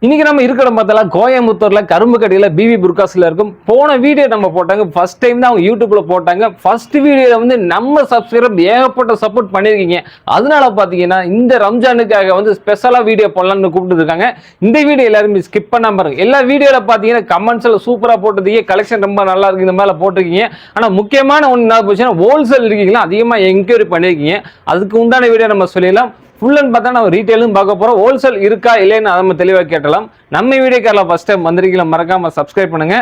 இன்னைக்கு நம்ம இருக்கிற பார்த்தா கோயம்புத்தூர்ல கரும்பு கடையில பிவி புர்காஸ்ல இருக்கும். போன வீடியோ நம்ம போட்டாங்க, ஃபர்ஸ்ட் டைம் தான் அவங்க யூடியூப்ல போட்டாங்க. ஃபர்ஸ்ட் வீடியோல வந்து நம்ம சப்ஸ்கிரைபர் ஏகப்பட்ட சப்போர்ட் பண்ணிருக்கீங்க. அதனால பாத்தீங்கன்னா இந்த ரம்ஜானுக்காக வந்து ஸ்பெஷலா வீடியோ போடலாம்னு கூப்பிட்டு இருக்காங்க. இந்த வீடியோ எல்லாரும் ஸ்கிப் பண்ணாம பாருங்க. எல்லா வீடியோல பாத்தீங்கன்னா கமெண்ட்ஸ்ல சூப்பரா போட்டுருக்கீங்க, கலெக்ஷன் ரொம்ப நல்லா இருக்கு இந்த மாதிரி போட்டிருக்கீங்க. ஆனா முக்கியமான ஒன்று என்ன போச்சுன்னா ஹோல்சேல் இருக்கீங்களா அதிகமா என்கொயரி பண்ணிருக்கீங்க. அதுக்கு உண்டான வீடியோ நம்ம சொல்லிடலாம். ஃபுல் அண்ட் பார்த்தா நம்ம ரீட்டைலும் பார்க்க போறோம். ஹோல்சேல் இருக்கா இல்லைன்னு நம்ம தெளிவாக கேட்டலாம். நம்ம வீடியோக்கார ஃபர்ஸ்ட் டைம் வந்திருக்கீங்க, மறக்காம சப்ஸ்கிரைப் பண்ணுங்க.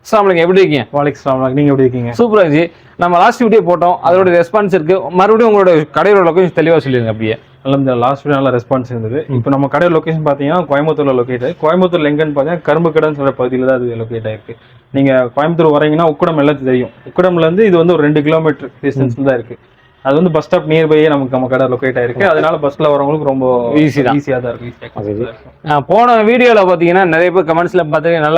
அஸ்ஸலாமு எப்படி இருக்கீங்க? வலைக்கம் நீங்க எப்படி இருக்கீங்க? சூப்பரா ஜி. நம்ம லாஸ்ட் வீடியோ போட்டோம், அதோட ரெஸ்பான்ஸ் இருக்கு. மறுபடியும் உங்களோட கடையோட லொகேஷன் தெளிவாக சொல்லிடுங்க. அப்படியே நல்ல லாஸ்ட் வீடியோ நல்ல ரெஸ்பான்ஸ் இருந்தது. இப்போ நம்ம கடையோட லொகேஷன் பார்த்தீங்கன்னா கோயம்புத்தூர்ல லொகேட். கோயம்புத்தூர்ல எங்கன்னு பார்த்தீங்கன்னா கரும்பு கடைன்னு சொல்ற பகுதியில் தான் அது லொகேட் ஆயிருக்கு. நீங்க கோயம்புத்தூர் வரீங்கன்னா உக்கடம் எல்லாத்தையும் தெரியும். உக்கடம்ல இருந்து இது வந்து ஒரு 2 கிலோமீட்டர் டிஸ்டன்ஸ்ல தான் இருக்கு. அது வந்து பஸ் ஸ்டாப் நியர்பையே நம்ம கடை லொகேட் ஆயிருக்கு. அதனால பஸ்ல வரவங்களுக்கு ரொம்ப ஈஸியா தான் இருக்கு. போன வீடியோல பாத்தீங்கன்னா நிறைய பேர் கமெண்ட்ஸ்ல பாத்தீங்கன்னா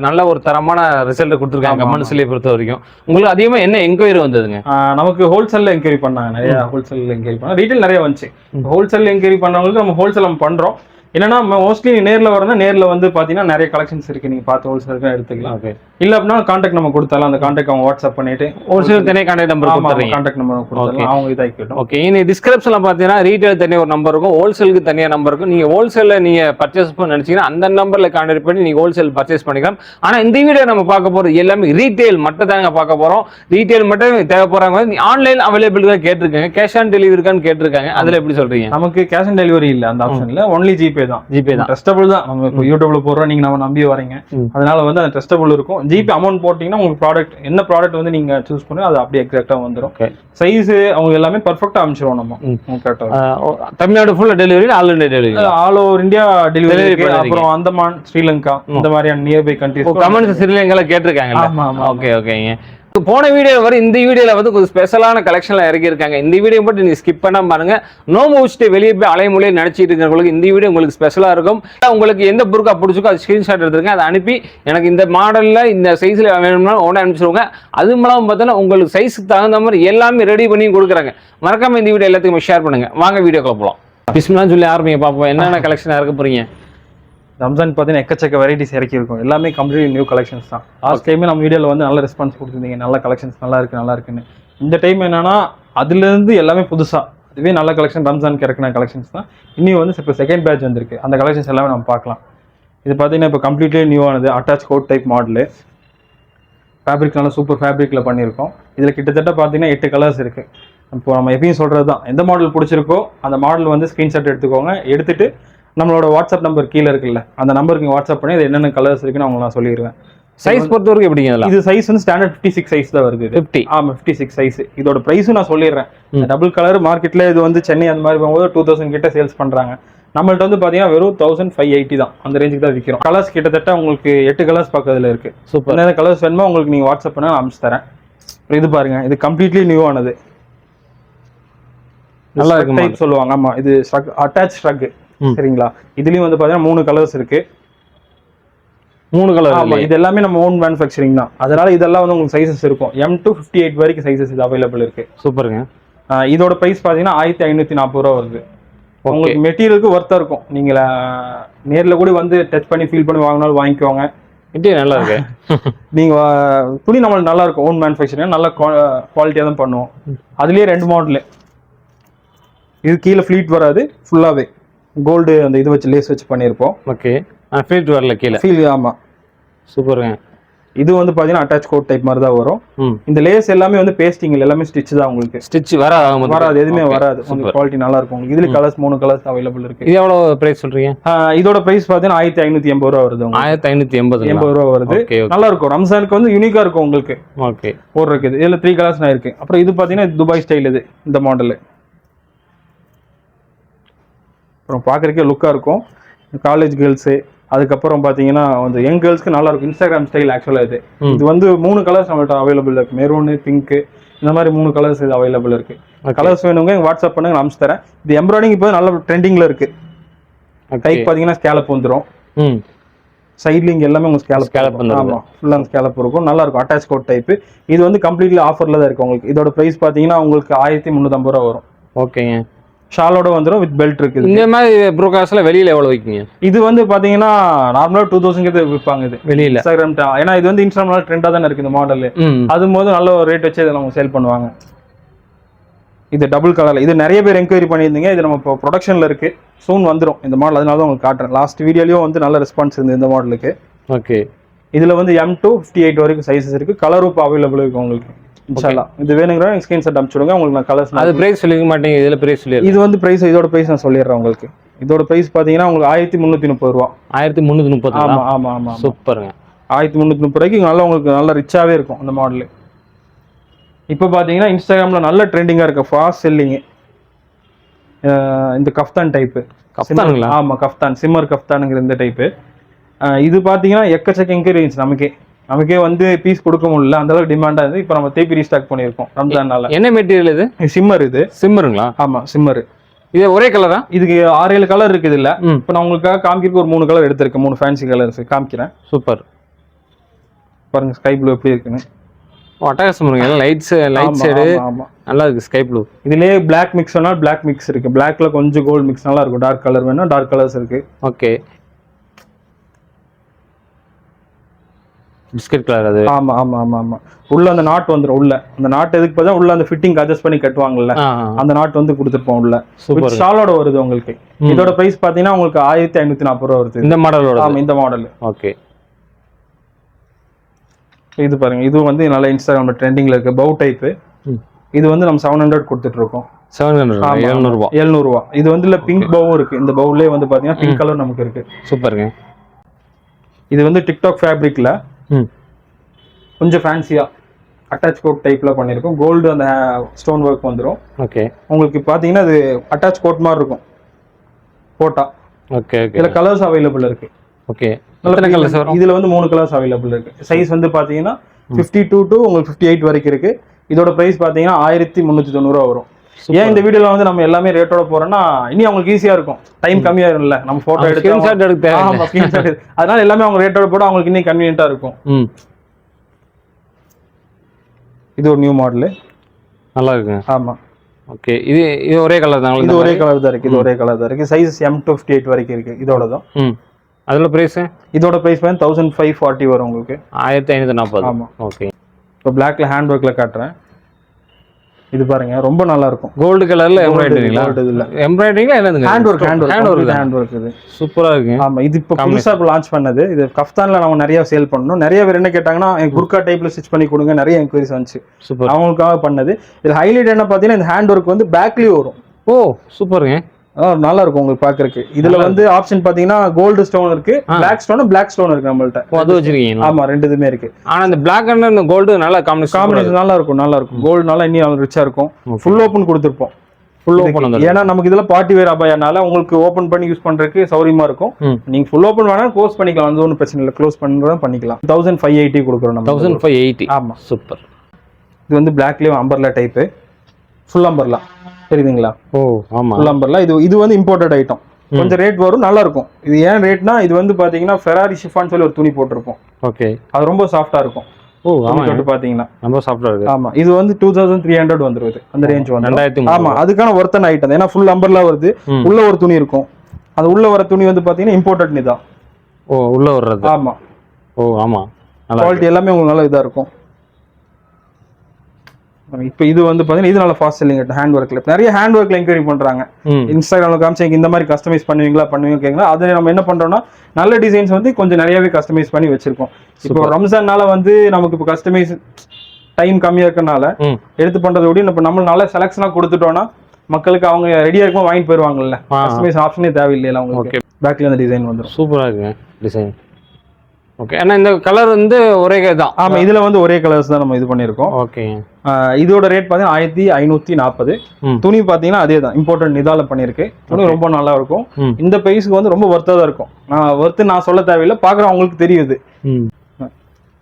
நல்ல ஒரு தரமான ரிசல்ட் கொடுத்துருக்காங்க. கமெண்ட்ஸ்ல பொறுத்த வரைக்கும் உங்களுக்கு அதிகமா என்ன என்கொயரி வந்ததுங்க? நமக்கு ஹோல்சேல்ல என்கொயரி பண்ணாங்க, நிறைய ஹோல்சேல் என்கொயரி பண்ணாங்க. ரீட்டைல் நிறைய வந்துச்சு. ஹோல்சேல் என்கொயரி பண்றவங்களுக்கு நம்ம ஹோல்சேல் நம்ம பண்றோம். என்னன்னா மோஸ்ட்லி நேர்ல வரணும். நேர்ல வந்து பாத்தீங்கன்னா நிறைய கலெக்ஷன்ஸ் இருக்கு, நீங்க பார்த்து ஹோல்சேல் எடுத்துக்கலாம். இல்ல அப்படின்னா கான்டாக்ட் நம்ம கொடுத்தாலும் அந்த கான்டாக்ட் அவங்க வாட்ஸ்அப் பண்ணிட்டு ஹோல்சேல் தனியாக கான்டாக்ட் நம்பர் கொடுத்துறீங்க. கான்டாக்ட் நம்பர் கொடுத்தாலும் அவங்க இதாக்கிட்டோம். ஓகே, இந்த டிஸ்கிரிப்ஷன்ல பாத்தீங்கன்னா ரீட்டைல் தனியாக ஒரு நம்பர் இருக்கும், ஹோல்சேலுக்கு தனியாக நம்பர் இருக்கும். நீங்க ஹோல்சேல்ல நீங்க பர்ச்சேஸ் பண்ண நினைச்சீங்கன்னா அந்த நம்பர்ல கான்டாக்ட் பண்ணி நீங்க ஹோல்சேல் பர்ச்சேஸ் பண்ணிக்கலாம். ஆனா இந்த வீடியோ நம்ம பார்க்க போறது எல்லாமே ரீட்டைல் மட்டும் தாங்க பார்க்க போறோம். ரீட்டைல் மட்டும் தேவைப்படுறாங்க. ஆன்லைன் அவைலபிள் தான் கேட்டிருக்காங்க, கேஷ் ஆன் டெலிவரி இருக்கான்னு கேட்டிருக்காங்க. அதுல எப்படி சொல்றீங்க? நமக்கு கேஷ் ஆன் டெலிவரி இல்ல, அந்த ஆப்ஷன் இல்ல. ஒன்லி ஜிபே தான். ட்ரஸ்டபிள் தான். நம்ம இப்போ யூடியூப்ல போடுறோம், நீங்க நம்ம நம்பி வரீங்க, அதனால வந்து அந்த ட்ரஸ்டபிள் இருக்கும். ஜிபே அமௌண்ட் போட்டீங்கன்னா உங்களுக்கு ப்ராடக்ட் என்ன ப்ராடக்ட் வந்து நீங்க சூஸ் பண்ணி அது அப்படியே எக்ஸாக்ட்டா வந்துடும். சைஸ் அவங்க எல்லாமே பர்ஃபெக்ட்டா அனுப்பிச்சிருவோம் நம்ம கரெக்ட்டா. தமிழ்நாடு ஃபுல்லா delivery, all India delivery, all over India delivery. அப்புறம் அந்தமான், ஸ்ரீலங்கா இந்த மாதிரியான நியர்பை கண்ட்ரீஸ். கமெண்ட்ஸ் ஸ்ரீலங்கால கேட்டிருக்காங்க. ஓகே ஓகேங்க. போன வீடியோ வரை இந்த வீடியோல வந்து கொஞ்சம் ஸ்பெஷலான கலெக்ஷன்ல இறக்கி இருக்காங்க. இந்த வீடியோ மட்டும் நீங்க ஸ்கிப் பண்ணாம பாருங்க. நோம்பு வச்சுட்டு வெளியே போய் அலைமொழியை நினைச்சிட்டு இருக்கிறவங்களுக்கு இந்த வீடியோ உங்களுக்கு ஸ்பெஷலா இருக்கும். உங்களுக்கு எந்த புர்கா பிடிச்சிக்கோ அது ஸ்கிரீன்ஷாட் எடுத்துருங்க, அதை அனுப்பி எனக்கு இந்த மாடல்ல இந்த சைஸ்ல வேணும்னா உடனே அனுப்பிச்சிருவாங்க. அது மூலம் பார்த்தோன்னா உங்களுக்கு சைஸுக்கு தகுந்த மாதிரி எல்லாமே ரெடி பண்ணி கொடுக்குறாங்க. மறக்காம இந்த வீடியோ எல்லாத்துக்கும் ஷேர் பண்ணுங்க. வாங்க வீடியோக்குள்ள போலாம். பிஸ்மில்லான்னு சொல்லி ஆரம்பிங்க பார்ப்போம். என்னென்ன கலெக்ஷன் இருக்க போறீங்க? ரம்ஜான் பார்த்தீங்கன்னா எக்கச்சக்க வெரைட்டிஸ் இறக்கி இருக்கும். எல்லாமே கம்ப்ளீட் நியூ கலெக்ஷன்ஸ் தான். லாஸ்ட் டைமே நம்ம வீடியோவில் வந்து நல்ல ரெஸ்பான்ஸ் கொடுத்துருந்தீங்க, நல்ல கலெக்ஷன்ஸ் நல்லா இருக்குன்னு. இந்த டைம் என்னன்னா அதுலேருந்து எல்லாமே புதுசாக, அதுவே நல்ல கலெக்ஷன் ரம்ஜானுக்கு இறக்குன கலெக்ஷன்ஸ் தான். இன்னும் வந்து இப்போ செகண்ட் பேட்ச் வந்திருக்கு, அந்த கலெக்ஷன்ஸ் எல்லாமே நம்ம பார்க்கலாம். இது பார்த்தீங்கன்னா இப்போ கம்ப்ளீட்லி நியூ ஆனது attach code type model. Fabric நல்லா சூப்பர் ஃபேப்ரிக்கில் பண்ணியிருக்கோம். இதில் கிட்டத்தட்ட பார்த்தீங்கன்னா 8 கலர்ஸ் இருக்குது. இப்போ நம்ம எப்பயும் சொல்கிறது தான், எந்த மாடல் பிடிச்சிருக்கோ அந்த மாடல் வந்து ஸ்க்ரீன்ஷாட் எடுத்துக்கோங்க. எடுத்துகிட்டு நம்மளோட வாட்ஸ்அப் நம்பர் கீழே இருக்குல்ல, அந்த நம்பருக்கு நீங்கள் வாட்ஸ்அப் பண்ணி அது என்னென்ன கலர்ஸ் இருக்குன்னு அவங்க நான் சொல்லிடுவேன். சைஸ் பொறுத்த வரைக்கும் எப்படிங்க? இது சைஸ் வந்து ஸ்டாண்டர்ட் 56 சைஸ் தான் வருது. 50. ஆமாம், 56 சைஸ். இதோட ப்ரைஸும் நான் சொல்லிடுறேன். டபுள் கலர் மார்க்கெட்டில் இது வந்து சென்னை அந்த மாதிரி போகும்போது 2000 கிட்ட சேல்ஸ் பண்ணுறாங்க. நம்மள்ட்ட வந்து பார்த்தீங்கன்னா வெறும் 1580 தான், அந்த ரேஞ்சுக்கு தான் விற்கிறோம். கலர்ஸ் கிட்டத்தட்ட உங்களுக்கு 8 கலர்ஸ் பக்கத்தில் இருக்குது. சூப்பர். என்னென்ன கலர்ஸ் வேணுமோ உங்களுக்கு நீங்கள் வாட்ஸ்அப் பண்ண நான் அனுப்பிச்சு தரேன். இது பாருங்க, இது கம்ப்ளீட்லி நியூ ஆனது, நல்லா இருக்கு டைப் சொல்லுவாங்க. ஆமாம், இது அட்டாச் ஸ்ட்ரக். சரிங்களா? இதுலயும் வந்து பாத்தீங்கன்னா 3 கலர்ஸ் இருக்கு. 3 கலர். ஆமா, இது எல்லாமே நம்ம ஓன் மேனுஃபேக்சரிங் தான். அதனால இதெல்லாம் வந்து உங்களுக்கு சைஸஸ் இருக்கும். M to 58 வரைக்கும் சைஸஸ் இது அவைலபிள் இருக்கு. சூப்பருங்க. இதோட பிரைஸ் பாத்தீங்கன்னா 1540 ரூபா வருது. உங்களுக்கு மெட்டீரியலுக்கு ஒர்த்தா இருக்கும். நீங்க நேர்ல கூட வந்து டச் பண்ணி ஃபீல் பண்ணி வாங்கினாலும் வாங்கிக்கோங்க. நல்லா இருக்கு. நீங்க துணி நம்மளுக்கு நல்லா இருக்கும். ஓன் மேனுஃபேக்சரிங் நல்ல குவாலிட்டியா தான் பண்ணுவோம். அதுலயே 2 மாடல். இது கீழே ஃபிளீட் வராது, ஃபுல்லாவே கோல்டு அந்த இது வச்சு லேஸ் வச்சு பண்ணியிருப்போம். ஓகே, ஃபிளீட் வரல கீழே. ஃபீல். ஆமாம், சூப்பருங்க. இது வந்து பார்த்தீங்கன்னா அட்டாச் கோட் டைப் மாதிரி தான் வரும். இந்த லேஸ் எல்லாமே வந்து பேஸ்டிங், எல்லாமே ஸ்டிச் தான். உங்களுக்கு ஸ்டிச் வராது, எதுவுமே வராது. உங்களுக்கு குவாலிட்டி நல்லா இருக்கும். உங்களுக்கு இதுல கலர்ஸ் 3 கலர்ஸ் அவைலபிள் இருக்கு. இது எவ்வளவு பிரைஸ் சொல்றீங்க? இதோட பிரைஸ் பார்த்தீங்கன்னா 1580 ரூபா வருது. 1580 ரூபா வருது. நல்லா இருக்கும். ரம்ஜானுக்கு வந்து யூனிக்கா இருக்கும் உங்களுக்கு. ஓகே, போடுறதுக்கு இதுல 3 கலர்ஸ் இருக்கு. அப்புறம் இது பார்த்தீங்கன்னா துபாய் ஸ்டைல். இது இந்த மாடல் அப்புறம் பார்க்குறக்கே லுக்காக இருக்கும். காலேஜ் கேர்ள்ஸு, அதுக்கப்புறம் பார்த்தீங்கன்னா வந்து யங் கேர்ள்ஸ்க்கு நல்லா இருக்கும். இன்ஸ்டாகிராம் ஸ்டைல் ஆக்சுவலாக இது. இது வந்து 3 கலர்ஸ் நம்மள்ட்ட அவைலபிள் இருக்குது. மெரூனு, பிங்க்கு, இந்த மாதிரி 3 கலர்ஸ் இது அவைலபிள் இருக்குது. கலர்ஸ் வேணுங்க வாட்ஸ்அப் பண்ணுங்க, நான் அனுப்பிச்சு தரேன். இது எம்ப்ராய்டிங் இப்போ நல்ல ட்ரெண்டிங்கில் இருக்குது. டைப் பார்த்தீங்கன்னா ஸ்கேலப் வந்துடும். சைட்லிங் எல்லாமே உங்களுக்கு ஸ்கேலப் வந்துடும். ஆமாம், ஃபுல்லாக ஸ்கேலப் இருக்கும். நல்லா இருக்கும். Attach code type. இது வந்து கம்ப்ளீட்லி ஆஃபரில் தான் இருக்குது உங்களுக்கு. இதோட ப்ரைஸ் பார்த்தீங்கன்னா உங்களுக்கு 1350 ரூபா வரும். ஓகேங்க. ஷாலோட வந்துடும் வித் பெல்ட் இருக்குது. இந்த மாதிரி ப்ரோகாஸ்ல வெளியில எவ்வளவு வைக்கீங்க? இது வந்து பாத்தீங்கன்னா நார்மலா 2000 விற்பாங்க இது வெளியில. இன்ஸ்டாகிராம் ஏன்னா இது வந்து இன்ஸ்டாகிராம் ட்ரெண்டா தானே இருக்கு இந்த மாடல். அதுவும் போது நல்ல ஒரு ரேட் வச்சு இதை நம்ம சேல் பண்ணுவாங்க. இது டபுள் கலர்ல இது நிறைய பேர் என்கொயரி பண்ணியிருந்தீங்க. இது நம்ம இப்போ ப்ரொடக்ஷன்ல இருக்கு, சூன் வந்துடும் இந்த மாடல். அதனால தான் உங்களுக்கு காட்டுறேன். லாஸ்ட் வீடியோலயும் வந்து நல்ல ரெஸ்பான்ஸ் இருந்தது இந்த மாடலுக்கு. ஓகே. இதுல வந்து M to 58 வரைக்கும் சைஸஸ் இருக்கு. கலரும் இப்போ அவைலபிள் இருக்கு உங்களுக்கு. இன்ஷால்லா இது வேணுங்கிறவங்க ஸ்கிரீன்ஷாட் அனுப்பிச்சுடுங்க. உங்களுக்கு நான் கலர்ஸ். அது பிரைஸ் சொல்லிக்க மாட்டீங்க? இதுல பிரைஸ் சொல்லி. இது வந்து பிரைஸ் இதோட பிரைஸ் நான் சொல்லிடுறேன் உங்களுக்கு. இதோட பிரைஸ் பாத்தீங்கன்னா உங்களுக்கு 1330 ரூபா. 1330. ஆமா ஆமா ஆமா சூப்பருங்க. 1330 ரூபாய்க்கு நல்லா உங்களுக்கு நல்ல ரிச்சாவே இருக்கும் அந்த மாடல். இப்போ பாத்தீங்கன்னா இன்ஸ்டாகிராம்ல நல்ல ட்ரெண்டிங்கா இருக்கு, ஃபாஸ்ட் செல்லிங். இந்த கஃப்தான் டைப். கஃப்தானுங்களா? ஆமா கஃப்தான், சிம்மர் கஃப்தானுங்கிற இந்த டைப். இது பாத்தீங்கன்னா எக்கச்சக்க என்கொயரிஸ் நமக்கே வந்து பீஸ் கொடுக்க முடியல, அந்த அளவுக்கு டிமாண்டா இருந்து இப்போ நம்ம திருப்பி ரீஸ்டாக் பண்ணியிருக்கோம் ரம்ஜான்னால. என்ன மெட்டீரியல் இது? சிம்மர். இது சிம்மருங்களா? ஆமா சிம்மர். இது ஒரே கலரா? இதுக்கு 6-7 கலர் இருக்குது. இல்ல இப்போ நான் உங்களுக்காக காமிக்கிறதுக்கு ஒரு 3 கலர் எடுத்திருக்கேன், 3 ஃபேன்சி கலர்ஸ் காமிக்கிறேன். சூப்பர். பாருங்க ஸ்கை ப்ளூ எப்படி இருக்குன்னு. அட்டகாசம் இருக்கு. லைட் ஷேடு நல்லா இருக்கு. Sky blue. இதுலயே பிளாக் மிக்ஸ் வேணா பிளாக் மிக்ஸ் இருக்கு. பிளாக்ல கொஞ்சம் கோல்ட் மிக்ஸ் நல்லா இருக்கும். டார்க் கலர் வேணா டார்க் கலர்ஸ் இருக்கு. ஓகே. பிஸ்கட் கலர் அது. ஆமா ஆமா ஆமா ஆமா. உள்ள அந்த நாட் வந்துரும். உள்ள அந்த நாட் எதுக்கு பார்த்தா உள்ள அந்த ஃபிட்டிங் அட்ஜஸ்ட் பண்ணி கட்டுவாங்கல்ல, அந்த நாட் வந்து கொடுத்துருப்போம் உள்ள. சூப்பர். ஷாலோட வருது உங்களுக்கு. இதோட பிரைஸ் பாத்தீங்கன்னா உங்களுக்கு 1540 ரூபா வருது இந்த மாடலோட. ஆமா இந்த மாடல். ஓகே. இது பாருங்க, இது வந்து நல்ல இன்ஸ்டாகிராம்ல ட்ரெண்டிங்ல இருக்கு பவு டைப். இது வந்து நம்ம 700 கொடுத்துட்டு இருக்கோம். 700 ரூபா. இது வந்து இல்ல பிங்க் பவும் இருக்கு. இந்த பவுலே வந்து பாத்தீங்கன்னா பிங்க் கலர் நமக்கு இருக்கு. சூப்பருங்க. இது வந்து டிக்டாக் ஃபேப்ரிக்ல கொஞ்சம் ஃபேன்சியா அட்டாச் கோட் டைப்ல பண்ணிருக்கோம். கோல்டு அந்த ஸ்டோன் ஒர்க் வந்துரும். ஓகே. உங்களுக்கு பாத்தீங்கன்னா இது அட்டாச் கோட் மாதிரி இருக்கும் போட்டா. Okay okay. இதுல கலர்ஸ் அவைலபிள் இருக்கு. ஓகே. இதுல வந்து 3 கலர்ஸ் அவைலபிள் இருக்கு. சைஸ் வந்து பாத்தீங்கன்னா 52 to உங்களுக்கு 58 வரைக்கும் இருக்கு. இதோட பிரைஸ் பாத்தீங்கன்னா 1390 ரூபா வரும். ஏன் இந்த வீடியோல வந்து நம்ம எல்லாமே ரேட்டோட போறோம்னா இனி அவங்களுக்கு ஈஸியா இருக்கும், டைம் கம்மியா இருக்கும்ல, நம்ம போட்டோ எடுத்து ஸ்கிரீன்ஷாட் எடுக்க தேவை. ஆமா ஸ்கிரீன்ஷாட். அதனால எல்லாமே அவங்க ரேட்டோட போட அவங்களுக்கு இன்னும் கன்வீனியன்ட்டா இருக்கும். இது ஒரு நியூ மாடல், நல்லா இருக்கு. ஆமா ஓகே. இது ஒரே கலர் தான். இது ஒரே கலர் தான் இருக்கு. இது ஒரே கலர் தான் இருக்கு. சைஸ் M to 58 வரைக்கும் இருக்கு. இதோட தான். அதுல பிரைஸ் இதோட பிரைஸ் வந்து 1540 வரும் உங்களுக்கு. 1540. ஆமா ஓகே. இப்போ பிளாக்ல ஹேண்ட் ஒர்க்ல காட்டுறேன். இது பாருங்க ரொம்ப நல்லா இருக்கும். கோல்ட் கலர்ல எம்ப்ராய்டரிங்களா? இதுல எம்ப்ராய்டரிங்களா என்னதுங்க? ஹேண்ட் ஒர்க் இது சூப்பரா இருக்கு. ஆமா இது இப்போ புதுசா லான்ச் பண்ணது. இது கஃப்தான்ல நம்ம நிறைய சேல் பண்ணோம். நிறைய பேர் என்ன கேட்டாங்கன்னா எனக்கு புர்கா டைப்ல ஸ்டிச் பண்ணி கொடுங்க, நிறைய என்கொயரிஸ் வந்துச்சு. சூப்பர். அவங்களுக்காக பண்ணது. இதுல ஹைலைட் என்ன பாத்தீங்கன்னா இந்த ஹேண்ட் ஒர்க் வந்து பேக்லயே வரும். ஓ சூப்பருங்க. நல்லா இருக்கும் உங்களுக்கு பாக்குறதுக்கு. இதுல வந்து ஆப்ஷன் பாத்தீங்கன்னா கோல்டு ஸ்டோன் இருக்கு, பிளாக் ஸ்டோன் இருக்கு நம்மள்ட்ட. அது வச்சிருக்கீங்க? ஆமா ரெண்டுதுமே இருக்கு. ஆனா இந்த பிளாக் அண்ட் கோல்டு நல்லா காம்பினேஷன் நல்லா இருக்கும். கோல்டு நல்லா இன்னும் ரிச்சா இருக்கும். ஃபுல் ஓபன் கொடுத்துருப்போம். ஃபுல் ஓபன் ஏன்னா நமக்கு இதுல பார்ட்டி வேர் அபாயனால உங்களுக்கு ஓபன் பண்ணி யூஸ் பண்றதுக்கு சௌரியமா இருக்கும். நீங்க ஃபுல் ஓபன் வேணா க்ளோஸ் பண்ணிக்கலாம், அது ஒன்றும் பிரச்சனை இல்லை. க்ளோஸ் பண்றதும் பண்ணிக்கலாம். 1580 கொடுக்குறோம் நம்ம. 1580. ஆமா சூப்பர். இது வந்து பிளாக்லயே அம்பர்லா டைப், ஃபுல் அம்பர்லா தெரியுதுங்களா? ஓ ஆமா ஃபுல் அம்பர்லா. இது வந்து இம்போர்ட்டட் ஐட்டம். கொஞ்சம் ரேட் வரும், நல்லா இருக்கும். இது ஏன் ரேட்னா இது வந்து பாத்தீங்கன்னா ஃபெராரி ஷிஃபான் சொல்லி ஒரு துணி போட்டிருப்போம். ஓகே. அது ரொம்ப சாஃப்டா இருக்கும். ஓ ஆமா தொட்டு பாத்தீங்கன்னா ரொம்ப சாஃப்டா இருக்கு. ஆமா இது வந்து 2300 வந்துருது அந்த ரேஞ்ச் வந்து. 2000. ஆமா அதுக்கான ஒர்த்தன் ஐட்டம். ஏன்னா ஃபுல் அம்பர்லா வருது. உள்ள ஒரு துணி இருக்கும். அது உள்ள வர துணி வந்து பாத்தீங்கன்னா இம்போர்ட்டட் நீ தான். ஓ உள்ள வர்றது. ஆமா. ஓ ஆமா குவாலிட்டி எல்லாமே உங்களுக்கு நல்ல இதா இருக்கும். இப்போ இது வந்து பாத்தீங்கன்னா இது நல்ல ஃபாஸ்ட் செல்லிங் ஹேண்ட் ஒர்க்ல. நிறைய ஹேண்ட் ஒர்க்ல என்கொயரி பண்றாங்க. இன்ஸ்டாகிராம்ல காமிச்சு இந்த மாதிரி கஸ்டமைஸ் பண்ணுவீங்களா கேக்குறீங்களா? அதை நம்ம என்ன பண்றோம்னா நல்ல டிசைன்ஸ் வந்து கொஞ்சம் நிறையவே கஸ்டமைஸ் பண்ணி வச்சிருக்கோம். இப்போ ரம்ஜான்னால வந்து நமக்கு இப்போ கஸ்டமைஸ் டைம் கம்மியா இருக்கனால எடுத்து பண்றதை விட இப்போ நம்ம நல்ல செலக்ஷனா கொடுத்துட்டோம்னா மக்களுக்கு அவங்க ரெடியா இருக்கும் வாங்கிட்டு போயிருவாங்கல்ல. கஸ்டமைஸ் ஆப்ஷனே தேவையில்லையா உங்களுக்கு. பேக்ல அந்த டிசைன் வந்துடும். சூப்பரா இருக்கு டிசைன். ஓகே. ஆனா இந்த கலர் வந்து ஒரே தான். ஆமா இதுல வந்து ஒரே கலர்ஸ் தான் நம்ம இது பண்ணிருக்கோம். ஓகே. இதோட ரேட் பாத்தீங்கன்னா 1540. துணி பாத்தீங்கன்னா அதே தான், இம்போர்ட்டட் நிதால பண்ணிருக்கு. துணி ரொம்ப நல்லா இருக்கும். இந்த பிரைஸ்க்கு வந்து ரொம்ப வர்த்தா தான் இருக்கும். நான் சொல்ல தேவையில்லை, பாக்குறவங்களுக்கு தெரியுது.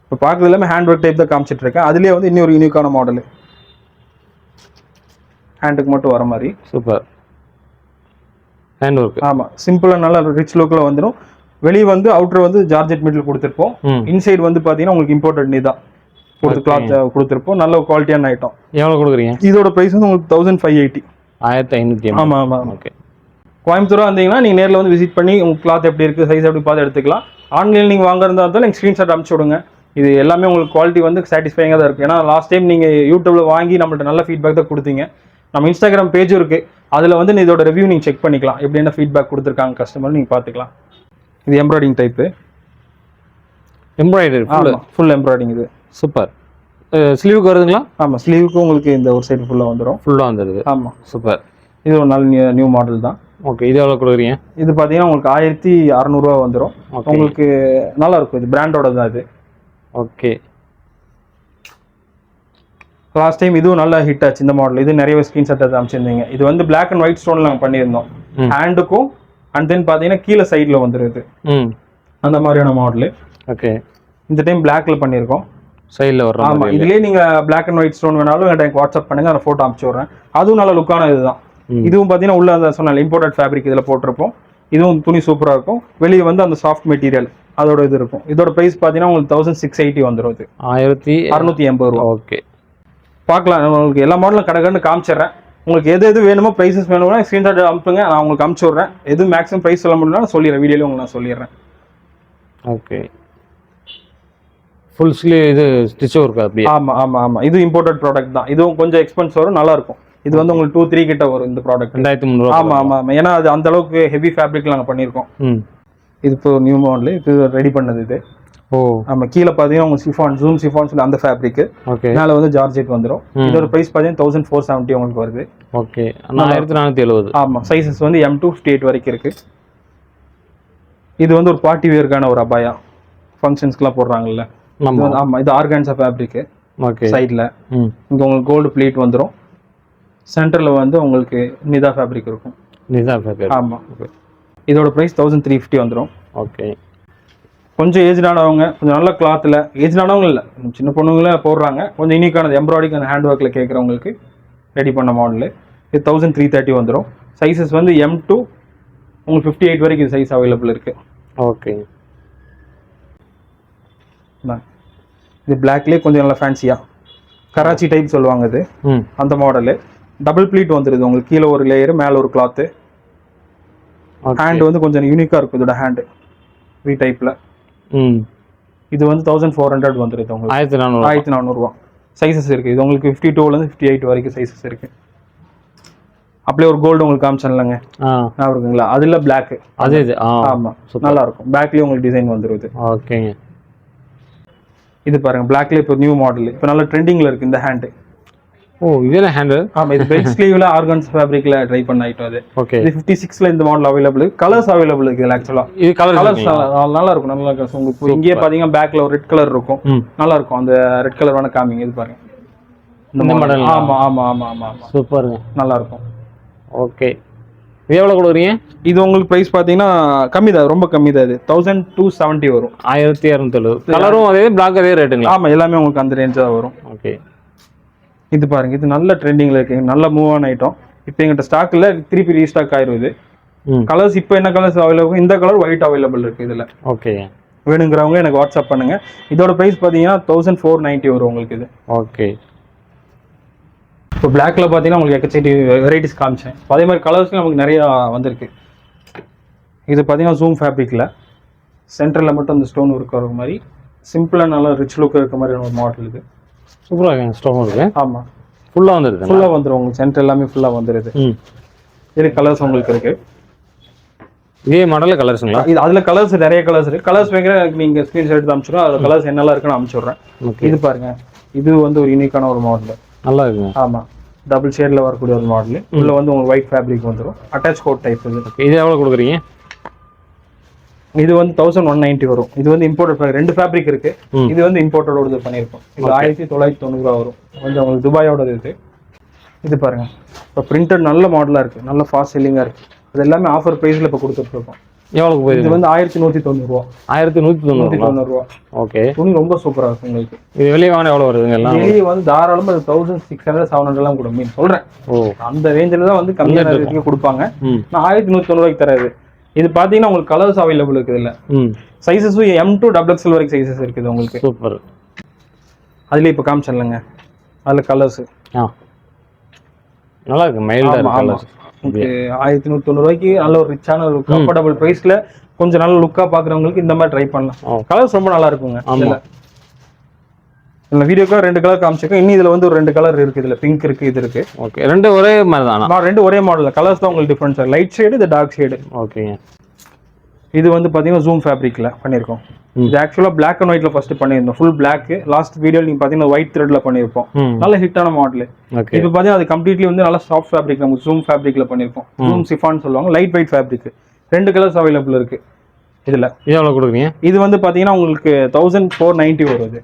இப்போ பாக்குறது எல்லாமே ஹேண்ட் ஒர்க் டைப் தான் காமிச்சிட்டு இருக்கேன். அதுலயே வந்து இன்னொரு யூனிக்கான மாடல் ஹேண்டுக்கு மட்டும் வர மாதிரி. Super hand work. ஆமா சிம்பிளா நல்லா ரிச் லுக்ல வந்துடும். வெளியே வந்து அவுட்டர் வந்து ஜார்ஜெட் மெட்டீரியல் கொடுத்துருப்போம். இன்சைட் வந்து பாத்தீங்கன்னா உங்களுக்கு இம்போர்ட்டட் நீ தான் கிளாத் கொடுத்துருப்போம். நல்ல குவாலிட்டியான ஐட்டம். எவ்வளவு கொடுக்குறீங்க? இதோட பிரைஸ் வந்து உங்களுக்கு 1580. 1500. ஆமா ஆமா. ஓகே. கோயம்புத்தூரா வந்தீங்கன்னா நீங்க நேர்ல வந்து விசிட் பண்ணி உங்க கிளாத் எப்படி இருக்கு, சைஸ் எப்படி பார்த்து எடுத்துக்கலாம். ஆன்லைன்ல நீங்க வாங்குறதா இருந்தாலும் நீங்க ஸ்கிரீன்ஷாட் அனுப்பிச்சு விடுங்க. இது எல்லாமே உங்களுக்கு குவாலிட்டி வந்து சாட்டிஸ்ஃபைங்காக தான் இருக்கு. ஏன்னா லாஸ்ட் டைம் நீங்க யூடியூப்ல வாங்கி நம்மள்ட்ட நல்ல ஃபீட்பேக் தான் கொடுத்தீங்க. நம்ம இன்ஸ்டாகிராம் பேஜும் இருக்கு, அதுல வந்து இதோட ரிவ்யூ நீங்க செக் பண்ணிக்கலாம். எப்படி என்ன ஃபீட்பேக் கொடுத்துருக்காங்க கஸ்டமர் நீங்க பாத்துக்கலாம். இது embroidering type. Embroidery full embroidering இது. சூப்பர். ஸ்லீவுக்கு வருதுங்களா? ஆமா, ஸ்லீவுக்கு உங்களுக்கு இந்த ஒரு சைடு ஃபுல்லா வந்துடும். ஃபுல்லா வந்துடுது. ஆமா, சூப்பர். இது ஒரு நல்ல நியூ மாடல் தான். ஓகே. இது எவ்வளோ கொடுக்குறீங்க? இது பார்த்தீங்கன்னா உங்களுக்கு 1600 வந்துடும். உங்களுக்கு நல்லா இருக்கும். இது பிராண்டோட தான் இது. ஓகே. லாஸ்ட் டைம் இதுவும் நல்ல ஹிட் ஆச்சு இந்த மாடல். இது நிறைய ஸ்கிரீன்ஷாட் எடுத்து அமைச்சிருந்தீங்க. இது வந்து பிளாக் அண்ட் ஒயிட் ஸ்டோன் நாங்கள் பண்ணியிருந்தோம் ஹேண்டுக்கும். அண்ட் தென் பார்த்தீங்கன்னா கீழே சைடில் வந்துருது அந்த மாதிரியான மாடலு. ஓகே. இந்த டைம் பிளாக்ல பண்ணியிருக்கோம், சைடில் வர. ஆமாம். இதுலேயே நீங்கள் பிளாக் அண்ட் ஒயிட் ஸ்டோன் வேணாலும் என்கிட்ட வாட்ஸ்அப் பண்ணுங்க, அதை ஃபோட்டோ அனுப்பிச்சு விட்றேன். அதுவும் நல்ல லுக்கான இதுதான். இதுவும் பார்த்தீங்கன்னா உள்ள அந்த சொன்ன இம்போர்ட்டட் ஃபேப்ரிக் இதில் போட்டிருப்போம். இதுவும் துணி சூப்பராக இருக்கும். வெளியே வந்து அந்த சாஃப்ட் மெட்டீரியல் அதோட இது இருக்கும். இதோட ப்ரைஸ் பார்த்தீங்கன்னா உங்களுக்கு 1680 வந்துடும். இது 1680 ரூபா. ஓகே. பார்க்கலாம். உங்களுக்கு எல்லா மாடலும் கடைக்கன்னு காமிச்சிடுறேன். உங்களுக்கு எது எது வேணுமோ ப்ரைஸஸ் வேணும்னா ஸ்க்ரீன்ஷாட் அனுப்புங்க, நான் உங்களுக்கு அனுப்பிச்சு விட்றேன். எது மேக்ஸிமம் ப்ரைஸ் சொல்ல முடியும்னா நான் சொல்லிடுறேன், வீடியோவில் உங்களுக்கு நான் சொல்லிடுறேன். ஓகே. ஃபுல் ஸ்லீவ் இது ஸ்டிச் ஒர்க் அப்படியே? ஆமாம் ஆமாம் ஆமாம். இது இம்போர்ட்டட் ப்ராடக்ட் தான். இதுவும் கொஞ்சம் எக்ஸ்பென்ஸ் வரும், நல்லா இருக்கும். இது வந்து உங்களுக்கு 2-3 கிட்ட வரும் இந்த ப்ராடக்ட். 2300. ஆமாம் ஆமாம் ஆமாம். ஏன்னா அது அந்த அளவுக்கு ஹெவி ஃபேப்ரிக் நாங்கள் பண்ணியிருக்கோம். இது இப்போ நியூ மாடல், இது ரெடி பண்ணது இது. ஓ ஆமாம். கீழே பார்த்தீங்கன்னா உங்களுக்கு சிஃபான், ஜூம் சிஃபான் சொல்லி அந்த ஃபேப்ரிக். ஓகே. மேலே வந்து ஜார்ஜெட் வந்துடும். இதோட ப்ரைஸ் பார்த்தீங்கன்னா 1470 உங்களுக்கு வருது. ஓகே. 1470. ஆமாம். சைஸஸ் வந்து M2 58 வரைக்கும் இருக்கு. இது வந்து ஒரு பார்ட்டி வேர்க்கான ஒரு அபாயா, ஃபங்க்ஷன்ஸ்க்குலாம் போடுறாங்கல்ல. ஆமாம். இது ஆர்கான்ஸா ஃபேப்ரிக். ஓகே. சைடில் இங்கே உங்களுக்கு கோல்டு பிளேட் வந்துடும். சென்டரில் வந்து உங்களுக்கு நிதா ஃபேப்ரிக் இருக்கும். நிதா ஃபேப்ரிக். ஆமாம். இதோட ப்ரைஸ் 1350 வந்துடும். ஓகே. கொஞ்சம் ஏஜ்டானவங்க, கொஞ்சம் நல்ல கிளாத்தில், ஏஜ்டானவங்க இல்லை, சின்ன பொண்ணுங்களே போடுறாங்க. கொஞ்சம் யூனிக்கானது எம்ப்ராய்டிஙங் அந்த ஹேண்ட் ஒர்க்கில் கேட்குறவங்களுக்கு ரெடி பண்ண மாடலு. இது 1330 வந்துடும். சைஸஸ் வந்து M2 உங்களுக்கு 58 வரைக்கும் இது சைஸ் அவைலபிள் இருக்குது. ஓகே. இது பிளாக்லேயே கொஞ்சம் நல்லா ஃபேன்சியாக கராச்சி டைப் சொல்லுவாங்க இது, அந்த மாடலு. டபுள் ப்ளீட் வந்துடுது உங்களுக்கு. கீழே ஒரு லேயர், மேலே ஒரு கிளாத்து. ஹேண்ட் வந்து கொஞ்சம் யூனிக்காக இருக்கும் இதோட ஹேண்டு, வி டைப்பில். இது வந்து 1400 வந்துடுது உங்களுக்கு. 1400 ரூபா. சைஸஸ் இருக்குது. இது உங்களுக்கு 52லேருந்து 58 வரைக்கும் சைஸஸ் இருக்குது. அப்படியே ஒரு கோல்டு உங்களுக்கு காமிச்சேன்லங்க, ஞாபகம் இருக்குங்களா? அதில் பிளாக். அது இது. ஆமாம், நல்லா இருக்கும். பேக்லேயும் உங்களுக்கு டிசைன் வந்துடுது. ஓகேங்க. இது பாருங்க, பிளாக்லேயே இப்போ நியூ மாடல், இப்போ நல்ல ட்ரெண்டிங்கில் இருக்குது இந்த ஹேண்டு. ஓ இதெல்லாம் ஹேண்டில். ஆமாம். இது பெல்ட் ஸ்லீவ்ல ஆர்கான்ஸ் ஃபேப்ரிக்ல ட்ரை பண்ண ஐட்டம் அது. ஓகே. இது 56ல இந்த மாடல் அவைலபிள். கலர்ஸ் அவைலபிள் இருக்கு இதுல. ஆக்சுவலா இது கலர்ஸ் நல்லா இருக்கும். நல்லா இருக்கும். உங்களுக்கு இங்கே பாத்தீங்கன்னா பேக்ல ஒரு ரெட் கலர் இருக்கும், நல்லா இருக்கும். அந்த ரெட் கலர் வேணா காமிங்க. இது பாருங்க இந்த மாடல். ஆமா ஆமா ஆமா ஆமா ஆமா. சூப்பருங்க, நல்லா இருக்கும். ஓகே. இது எவ்வளவு கொடுக்குறீங்க? இது உங்களுக்கு பிரைஸ் பாத்தீங்கன்னா கம்மி தான், ரொம்ப கம்மி தான். இது 1270 வரும். 1270. கலரும் அதே, பிளாக் அதே ரேட்டுங்களா? ஆமா, எல்லாமே உங்களுக்கு அந்த ரேஞ்ச் தான் வரும். ஓகே. இது பாருங்க, இது நல்ல ட்ரெண்டிங்ல இருக்கு, நல்ல மூவ் ஆன ஐட்டம். இப்போ எங்கிட்ட ஸ்டாக்ல திருப்பி ரீஸ்டாக் ஆயிரும் இது. கலர்ஸ் இப்போ என்ன கலர்ஸ் அவைலபிள்? இந்த கலர் ஒயிட் அவைலபிள் இருக்கு இதுல. ஓகே. வேணுங்கிறவங்க எனக்கு வாட்ஸ்அப் பண்ணுங்க. இதோட பிரைஸ் பாத்தீங்கன்னா 1490 வரும் உங்களுக்கு இது. ஓகே. இப்போ பிளாக்ல பாத்தீங்கன்னா உங்களுக்கு எக்கச்சக்க வெரைட்டிஸ் காமிச்சேன். அதே மாதிரி கலர்ஸ் நமக்கு நிறைய வந்திருக்கு. இது பாத்தீங்கன்னா ஜூம் ஃபேப்ரிக்ல சென்டர்ல மட்டும் அந்த ஸ்டோன் ஒர்க் வர மாதிரி சிம்பிளா நல்லா ரிச் லுக் இருக்க மாதிரி ஒரு மாடல் இது. சூப்பரா இருக்கு. ஸ்டோன் இருக்கு. ஆமா, ஃபுல்லா வந்துருது. ஃபுல்லா வந்துரும் உங்களுக்கு. சென்டர் எல்லாமே ஃபுல்லா வந்துருது. இது கலர்ஸ் உங்களுக்கு இருக்கு. இதே மாடல்ல கலர்ஸ்ங்களா? இது அதுல கலர்ஸ் நிறைய கலர்ஸ் இருக்கு. கலர்ஸ் வைக்கிற நீங்க ஸ்கிரீன்ஷாட் எடுத்து அனுப்பிச்சுடுறோம். அதுல கலர்ஸ் என்னெல்லாம் இருக்குன்னு அனுப்பிச்சுடுறேன். இது பாருங்க, இது வந்து ஒரு யூனிக்கான ஒரு மாடல். நல்லா இருக்குங்க. ஆமா, டபுள் ஷேட்ல வரக்கூடிய ஒரு மாடல். உள்ள வந்து உங்களுக்கு ஒயிட் ஃபேப்ரிக் வந்துரும். அட்டாச் கோட் டைப் இது. இது எவ்வளவு கொடுக்குறீங்க? இது வந்து 1190 வரும். இது வந்து இம்போர்ட்டட். ரெண்டு ஃபேப்ரிக் இருக்கு. இது வந்து இம்போர்ட்டடோட இது பண்ணிருக்கோம். இது 1990 வரும். கொஞ்சம் உங்களுக்கு துபாயோட இது. இது பாருங்க, இப்போ பிரிண்டட் நல்ல மாடலா இருக்கு, நல்ல ஃபாஸ்ட் செல்லிங்கா இருக்கு. அது எல்லாமே ஆஃபர் பிரைஸ்ல இப்போ கொடுத்துட்டு இருக்கோம். எவ்வளவு போகுது? இது வந்து 1190 ரூபா. 1190 ரூபா. ஓகே. துணி ரொம்ப சூப்பரா இருக்கும் உங்களுக்கு. இது வெளியே வாங்க எவ்வளவு வருதுங்க? எல்லாம் வெளியே வந்து தாராளமா 1600 700 எல்லாம் கூட மீன் சொல்றேன். ஓ, அந்த ரேஞ்சில தான் வந்து கம்மியா ரேட்டுக்கு கொடுப்பாங்க. நான் 1190 ரூபாய்க்கு தராது. இது பாத்தீங்கன்னா உங்களுக்கு கலர்ஸ் அவைலபிள் இருக்குது இல்ல. சைஸஸும் M2 XXL வரைக்கும் சைஸஸ் இருக்குது உங்களுக்கு. சூப்பர். அதுல இப்ப காமிச்சலங்க, அதுல கலர்ஸ். நல்லா இருக்கு, மைல்டா ஆமா, இருக்கு ஆமா. கலர். உங்களுக்கு 1190 ரூபாய்க்கு நல்ல ஒரு ரிச்சான ஒரு கம்ஃபர்டபுள் பிரைஸ்ல கொஞ்சம் நல்ல லுக்கா பாக்குறவங்களுக்கு இந்த மாதிரி ட்ரை பண்ணலாம். கலர்ஸ் ரொம்ப நல்லா இருக்குங்க. ஆமா. இந்த வீடியோக்கு 2 கலர் காமிச்சிருக்கேன். இன்னும் இதுல வந்து ஒரு 2 கலர் இருக்கு. இதுல பிங்க் இருக்கு, இது இருக்கு. ஓகே, ரெண்டு ஒரே மாதிரி தானா? ரெண்டு ஒரே மாடல். கலர்ஸ் தான் உங்களுக்கு டிஃபரன்ஸ். லைட் ஷேடு, இது டார்க் ஷேடு. ஓகேங்க. இது வந்து பாத்தீங்கன்னா ஜூம் ஃபேப்ரிக்ல பண்ணிருக்கோம். இது ஆக்சுவலா பிளாக் அண்ட் ஒயிட்ல ஃபர்ஸ்ட் பண்ணிருந்தோம். Full black. லாஸ்ட் வீடியோ நீங்க பாத்தீங்கன்னா ஒயிட் த்ரெட்ல பண்ணிருப்போம். நல்ல ஹிட்டான மாடல். ஓகே. இப்போ பாத்தீங்கன்னா அது கம்ப்ளீட்லி வந்து நல்ல சாஃப்ட் ஃபேப்ரிக். நம்ம ஜூம் ஃபேப்ரிக்ல பண்ணிருப்போம். ஜூம் சிஃபான் சொல்லுவாங்க. Light weight fabric. 2 colours available இருக்கு இதுல. இது எவ்வளவு கொடுக்குறீங்க? இது வந்து பாத்தீங்கன்னா உங்களுக்கு 1490 வருது.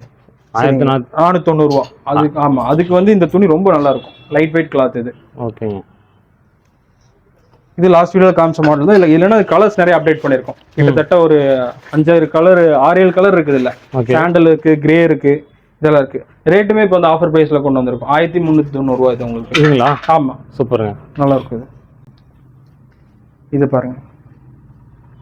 1490 ரூபா. அதுக்கு ஆமா, அதுக்கு வந்து இந்த துணி ரொம்ப நல்லா இருக்கும். லைட் வெயிட் கிளாத் இது. ஓகேங்க. இது லாஸ்ட் வீடியோல காமிச்ச மாடல் தான். இல்லைன்னா கலர்ஸ் நிறைய அப்டேட் பண்ணிருக்கோம். கிட்டத்தட்ட ஒரு 5-6 கலர், 6-7 கலர் இருக்குது. இல்ல சாண்டல் இருக்கு, கிரே இருக்கு, இதெல்லாம் இருக்கு. ரேட்டுமே இப்போ வந்து ஆஃபர் பிரைஸ்ல கொண்டு வந்திருக்கும். 1390 ரூபா இது உங்களுக்கு. இதுங்களா? ஆமா, சூப்பருங்க, நல்லா இருக்குது. இது பாருங்க,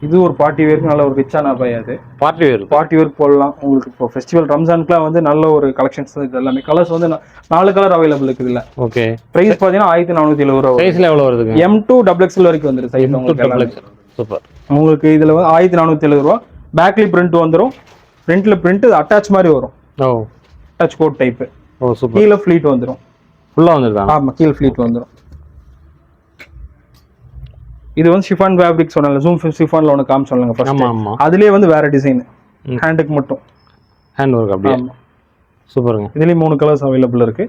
இது ஒரு பார்ட்டி வேருக்கு நல்ல ஒரு ரிச்சான அபாயா. அது பார்ட்டி வேர் போடலாம் உங்களுக்கு. இப்போ ஃபெஸ்டிவல் ரம்ஜானுக்குலாம் வந்து நல்ல ஒரு கலெக்ஷன்ஸ் இது எல்லாமே. கலர்ஸ் வந்து 4 கலர் அவைலபிள் இருக்குது இல்ல. ஓகே. பிரைஸ் பாத்தீங்கன்னா 1470 ரூபா. சைஸ்ல எவ்வளவு வருதுங்க? M2 XXL வரைக்கும் வந்துரு சைஸ் உங்களுக்கு. சூப்பர். உங்களுக்கு இதுல வந்து 1470 ரூபா. பேக்லி பிரிண்ட் வந்துரும். ஃப்ரண்ட்ல பிரிண்ட் அட்டாச் மாதிரி வரும். ஓ, டச் கோட் டைப். ஓ சூப்பர். கீழ ஃப்ளீட் வந்துரும். ஃபுல்லா வந்துருதா? ஆமா, கீழ ஃப்ளீட் வந்துரும். இது வந்து ஷிஃபான் ஃபேப்ரிக் சொன்னால, ஜூம் ஷிஃபான்ல ஒன்னு காம் சொல்லுங்க ஃபர்ஸ்ட். ஆமா ஆமா. அதுலயே வந்து வேற டிசைன். ஹேண்டுக்கு மட்டும். ஹேண்ட் வர்க் அப்படியே. ஆமா, சூப்பருங்க. இதுலயே 3 கலர்ஸ் அவைலபிள் இருக்கு.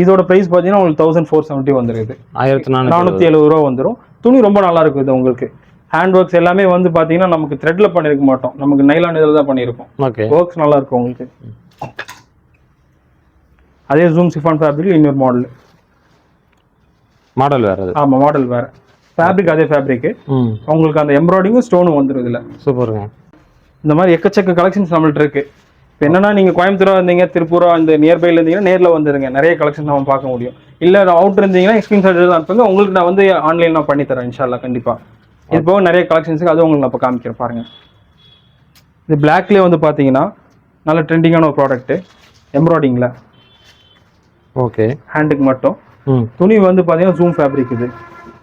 இதோட பிரைஸ் பாத்தீங்கன்னா உங்களுக்கு 1470 வந்துருது. 1470 ரூபா வந்துரும். துணி ரொம்ப நல்லா இருக்கும். இது உங்களுக்கு ஹேண்ட் ஒர்க்ஸ் எல்லாமே வந்து பாத்தீங்கன்னா நமக்கு த்ரெட்ல பண்ணிருக்க மாட்டோம். நமக்கு நைலான் இதுல தான் பண்ணிருக்கோம். ஓகே. ஒர்க்ஸ் நல்லா இருக்கும் உங்களுக்கு. அதே ஜூம் ஷிஃபான் ஃபேப்ரிக் இன்னொரு மாடல். மாடல் வேற. ஆமா, மாடல் வேற. ஃபேப்ரிக் அதே ஃபேப்ரிக். உங்களுக்கு அந்த எம்ப்ராய்டிங்கும் ஸ்டோனும் வந்துரும் இதுல. சூப்பருங்க. இந்த மாதிரி எக்கச்சக்க கலெக்ஷன்ஸ் நம்மள்ட்ட இருக்கு. இப்போ என்னன்னா நீங்க கோயம்புத்தூரா இருந்தீங்க, திருப்பூரா இந்த நியர்பைல இருந்தீங்கன்னா நேர்ல வந்துருங்க. நிறைய கலெக்ஷன் நம்ம பார்க்க முடியும். இல்ல அவுட் இருந்தீங்கன்னா ஸ்கிரீன்ஷாட் எடுத்து அனுப்புங்க. உங்களுக்கு நான் வந்து ஆன்லைன்ல பண்ணி தரேன் இன்ஷால்லா கண்டிப்பா. இது போக நிறைய கலெக்ஷன்ஸுக்கு அது உங்களுக்கு நான் இப்போ காமிக்கிறேன் பாருங்க. இது பிளாக்லேயே வந்து பாத்தீங்கன்னா நல்ல ட்ரெண்டிங்கான ஒரு ப்ராடக்ட். எம்ப்ராய்டிங்ல. ஓகே. ஹேண்டுக்கு மட்டும். துணி வந்து பாத்தீங்கன்னா ஜூம் ஃபேப்ரிக். இது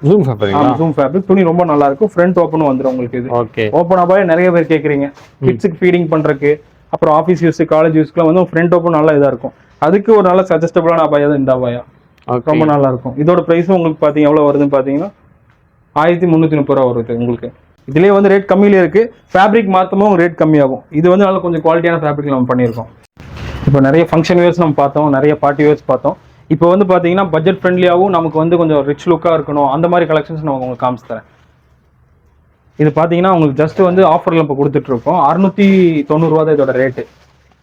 ஜூம் ஃபேப்ரிக். Zoom fabric. துணி ரொம்ப நல்லா இருக்கும். ஃப்ரண்ட் ஓப்பனும் வந்துரும் உங்களுக்கு. இது ஓகே. ஓப்பன் ஆபாய நிறைய பேர் கேக்குறீங்க. கிட்ஸுக்கு ஃபீடிங் பண்றதுக்கு, அப்புறம் ஆஃபீஸ் யூஸ், காலேஜ் யூஸ்க்குலாம் வந்து ஃப்ரண்ட் ஓப்பன் நல்லா இதா இருக்கும். அதுக்கு ஒரு நல்ல சஜஸ்டபிளான அபாயா தான் இந்த அபாயா. ரொம்ப நல்லா இருக்கும். இதோட பிரைஸும் உங்களுக்கு பாத்தீங்க எவ்வளவு வருதுன்னு பாத்தீங்கன்னா 1330 ரூபா வருது உங்களுக்கு. இதுலயே வந்து ரேட் கம்மியில இருக்கு. ஃபேப்ரிக் மாத்தமும் ரேட் கம்மியாகும். இது வந்து நல்ல கொஞ்சம் குவாலிட்டியான ஃபேப்ரிக் நம்ம பண்ணியிருக்கோம். இப்போ நிறைய ஃபங்க்ஷன் வேர்ஸ் நம்ம பார்த்தோம், நிறைய பார்ட்டி வேர்ஸ் பார்த்தோம். இப்போ வந்து பாத்தீங்கன்னா பட்ஜெட் ஃப்ரெண்ட்லியாகவும் நமக்கு வந்து கொஞ்சம் ரிச் லுக்கா இருக்கணும், அந்த மாதிரி கலெக்ஷன்ஸ் நான் உங்களுக்கு காமிச்சு தரேன். இது பாத்தீங்கன்னா உங்களுக்கு ஜஸ்ட் வந்து ஆஃபர்ல இப்போ கொடுத்துட்டு இருக்கோம். 690 ரூபா தான் இதோட ரேட்டு.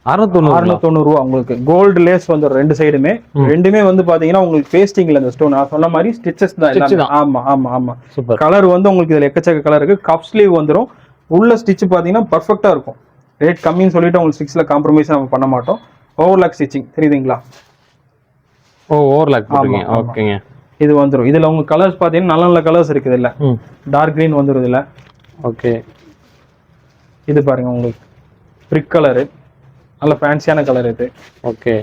690 ரூபா உங்களுக்கு. கோல்டு லேஸ் வந்து ரெண்டு சைடுமே. ரெண்டுமே வந்து பாத்தீங்கன்னா உங்களுக்கு பேஸ்டிங்ல இந்த ஸ்டோன் நான் சொன்ன மாதிரி ஸ்டிச்சஸ் தான். ஆமா ஆமா ஆமா. கலர் வந்து உங்களுக்கு இதுல எக்கச்சக்க கலர் இருக்கு. கப் ஸ்லீவ் வந்துரும். உள்ள ஸ்டிச் பாத்தீங்கன்னா பர்ஃபெக்டா இருக்கும். ரேட் கம்மின்னு சொல்லிட்டு உங்களுக்கு 6ல காம்ப்ரமைஸ் நம்ம பண்ண மாட்டோம். ஓவர்லாக் ஸ்டிச்சிங் தெரியுதுங்களா? ஓ, ஓவர்லாக் போடுங்க. ஓகேங்க. இது வந்துரும். இதுல உங்க கலர்ஸ் பாத்தீங்கன்னா நல்ல நல்ல கலர்ஸ் இருக்குது. இல்ல டார்க் கிரீன் வந்துரும் இதுல. ஓகே. இது பாருங்க உங்களுக்கு பிரிக் கலரு, நல்ல ஃபேன்சியான கலர் இது. ஓகே.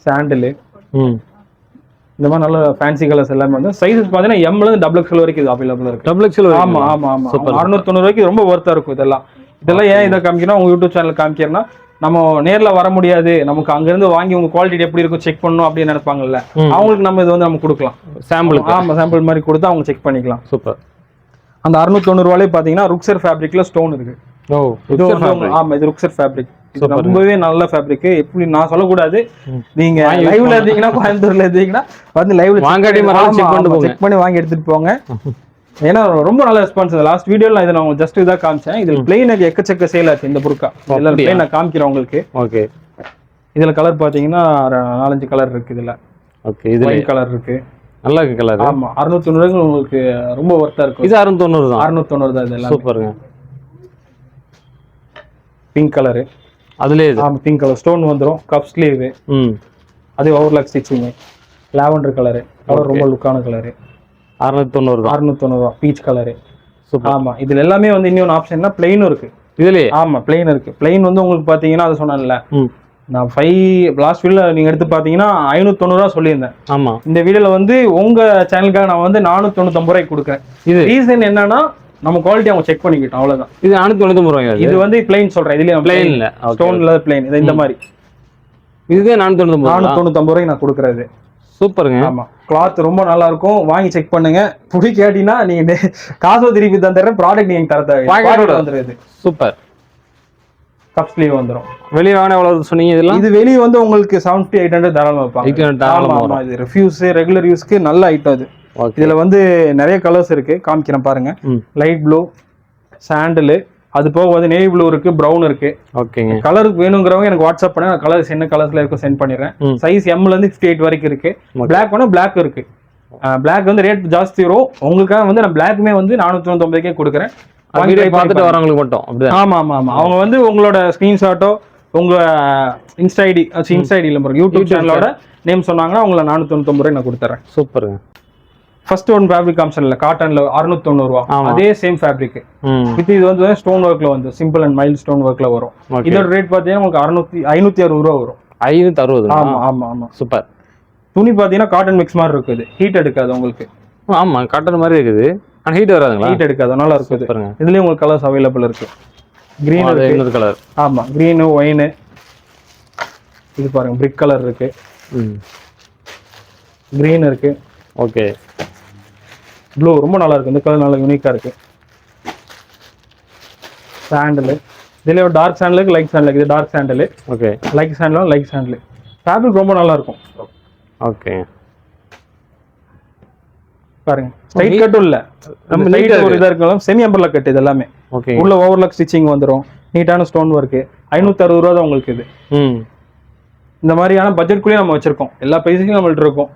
சாண்டில். இந்த மாதிரி நல்ல ஃபேன்சி கலர்ஸ் எல்லாமே வந்து சைஸஸ் பாத்தீங்கன்னா M ல இருந்து XXL வரைக்கும் இது அவைலபிள் இருக்கு. XXL. ஆமா ஆமா ஆமா. 690 ரூபாய்க்கு ரொம்ப ஒர்த்தா இருக்கும் இதெல்லாம். ஏன் இதை காமிக்கிறோம், உங்க யூடியூப் சேனல் காமிக்கிறேன்னா நம்ம நேர்ல வர முடியாது, நமக்கு அங்க இருந்து வாங்கி உங்க குவாலிட்டி எப்படி இருக்கும் செக் பண்ணணும் அப்படின்னு நினைப்பாங்கல்ல, அவங்களுக்கு நம்ம இது வந்து நம்ம கொடுக்கலாம் சாம்பிள். ஆமா, சாம்பிள் மாதிரி கொடுத்து அவங்க செக் பண்ணிக்கலாம். சூப்பர். அந்த 690 ரூபாயிலே பாத்தீங்கன்னா ருக்ஸர் ஃபேப்ரிக்ல ஸ்டோன் இருக்கு. ஓ, ஆமா, இது ருக்ஸர் ஃபேப்ரிக். இது ரொம்பவே நல்ல ஃபேப்ரிக். எப்படி நான் சொல்லக்கூடாது, நீங்க லைவ்ல இருந்தீங்கன்னா, கோயம்புத்தூர்ல இருந்தீங்கன்னா வந்து லைவ்ல செக் பண்ணி வாங்கி எடுத்துட்டு போங்க. ஏன்னா ரொம்ப நல்ல ரெஸ்பான்ஸ். லாஸ்ட் வீடியோல இதை நான் ஜஸ்ட் இதா காமிச்சேன். இதுல பிளெயின் எக்கச்சக்க சேல் ஆச்சு இந்த புர்கா. எல்லாரும் பிளெயின் நான் காமிக்கிறேன் உங்களுக்கு. ஓகே. இதுல கலர் பாத்தீங்கன்னா 4-5 கலர் இருக்கு இதுல. ஓகே. இது ஒயிட் கலர் இருக்கு. நல்ல கலர். ஆமா, 690 உங்களுக்கு ரொம்ப ஒர்த்தா இருக்கும். இது 690 தான். 690 தான் இதெல்லாம். சூப்பருங்க. Pink colour. அதுலயே இது. ஆமா, பிங்க் கலர் ஸ்டோன் வந்துரும். Cup sleeve. அது overlock stitching. Lavender colour. Colour ரொம்ப லுக்கான கலர். 690 ரூபா. Peach colour. ஆமா, இதுல எல்லாமே வந்து இன்னொரு ஆப்ஷன்னா பிளெயினும் இருக்கு இதுலயே. ஆமா, பிளெயின் இருக்கு. பிளெயின் வந்து உங்களுக்கு பாத்தீங்கன்னா அது சொன்னேன்ல நான் 5 லாஸ்ட் வீடியோல நீங்க எடுத்து பாத்தீங்கன்னா 590 சொல்லியிருந்தேன். ஆமா, இந்த வீடியோல வந்து உங்க சேனலுக்காக நான் வந்து 499 ரூபாய்க்கு கொடுக்குறேன். இது ரீசன் என்னன்னா நம்ம குவாலிட்டி அவங்க செக் பண்ணிக்கிட்டோம், அவ்வளவுதான். இது 499 ரூபாயா? இது வந்து பிளைன் சொல்றேன், இதுலயே பிளைன் இல்ல, ஸ்டோன் இல்ல பிளைன், இது இந்த மாதிரி இதுவே 499 ரூபாய்க்கு நான் கொடுக்குறது. சூப்பருங்க. ஆமா, கிளாத் ரொம்ப நல்லா இருக்கும், வாங்கி செக் பண்ணுங்க. புடி கேட்டீங்கன்னா நீங்க காசு திருப்பி தந்துடுறேன், ப்ராடக்ட் நீங்க தர தேவை வந்துருது. சூப்பர். கப் ஸ்லீவ் வந்துரும். வெளிய வாங்கின எவ்வளவு சொன்னீங்க? இதெல்லாம் இது வெளிய வந்து உங்களுக்கு 70-800 தாராளமா வைப்பாங்க. 800 தாராளமா ஆமா, இது ரிவ்யூஸ் ரெகுலர் யூஸ்க்கு நல்ல ஐட்டம் இது. இதுல வந்து நிறைய கலர்ஸ் இருக்கு, காமிக்கிறேன் பாருங்க. லைட் ப்ளூ, சாண்டல், அது போக வந்து நேவி ப்ளூ இருக்கு, பிரவுன் இருக்கு. ஓகேங்க. கலருக்கு வேணுங்கிறவங்க எனக்கு வாட்ஸ்அப் பண்ணுங்க, கலர்ஸ் என்ன கலர்ஸ்ல இருக்கோ சென்ட் பண்ணிடுறேன். சைஸ் M ல இருந்து 58 வரைக்கும் இருக்கு. பிளாக் வேணா பிளாக் இருக்கு. பிளாக் வந்து ரேட் ஜாஸ்தி வரும், உங்களுக்காக வந்து நான் பிளாக்குமே வந்து 499 கொடுக்குறேன். பார்த்துட்டு வரவங்களுக்கு மட்டும் அப்படிதான். ஆமா ஆமா ஆமா, அவங்க வந்து உங்களோட ஸ்கிரீன்ஷாட்டோ உங்க இன்ஸ்டா ஐடி இல்ல பாருங்க, யூடியூப் சேனலோட நேம் சொன்னாங்கன்னா உங்களை 499 ரூபாய் நான் கொடுத்துறேன். சூப்பருங்க. ஃபர்ஸ்ட் ஒன் ஃபேப்ரிக் காமிச்சன்ல காட்டன்ல 690 ரூபா, அதே சேம் ஃபேப்ரிக் வித் இது வந்து ஸ்டோன் ஒர்க்ல வந்து சிம்பிள் அண்ட் மைல்ட் ஸ்டோன் ஒர்க்ல வரும். இதோட ரேட் பாத்தீங்கன்னா உங்களுக்கு 560 ரூபா வரும். 560? ஆமா ஆமா ஆமா. சூப்பர். துணி பாத்தீங்கன்னா காட்டன் மிக்ஸ் மாதிரி இருக்குது, ஹீட் எடுக்காது உங்களுக்கு. ஆமா, காட்டன் மாதிரி இருக்குது, ஆனா ஹீட் வராதுங்களா? ஹீட் எடுக்காது, நல்லா இருக்குது. இதுலயே உங்களுக்கு கலர்ஸ் அவைலபிள் இருக்கு. கிரீன் இருக்கு, இன்னொரு கலர். ஆமா, கிரீன், ஒயின், இது பாருங்க பிரிக் கலர் இருக்கு, கிரீன் இருக்கு. ஓகே. ப்ளூ ரொம்ப நல்லா இருக்கு, இந்த கலர் நல்லா யூனிக்கா இருக்கு. சாண்டல், இதுல ஒரு டார்க் சாண்டல் இருக்கு, லைட் சாண்டல் இருக்கு. இது dark sandal. Okay. Light sandal, light sandal. Fabric ரொம்ப நல்லா இருக்கும். ஓகே. பாருங்க, ஸ்ட்ரைட் கட்டும் இல்ல, நம்ம நீட்டா ஒரு இதா இருக்கலாம். செமி அம்பர்லா கட் இது எல்லாமே. ஓகே. உள்ள ஓவர்லாக் ஸ்டிச்சிங் வந்துரும், நீட்டான ஸ்டோன் வர்க். 560 ரூபா தான் உங்களுக்கு இது. இந்த மாதிரியான பட்ஜெட்குள்ளேயே நம்ம வச்சிருக்கோம், எல்லா பிரைஸுக்கும் நம்மள்ட்ட இருக்கும்.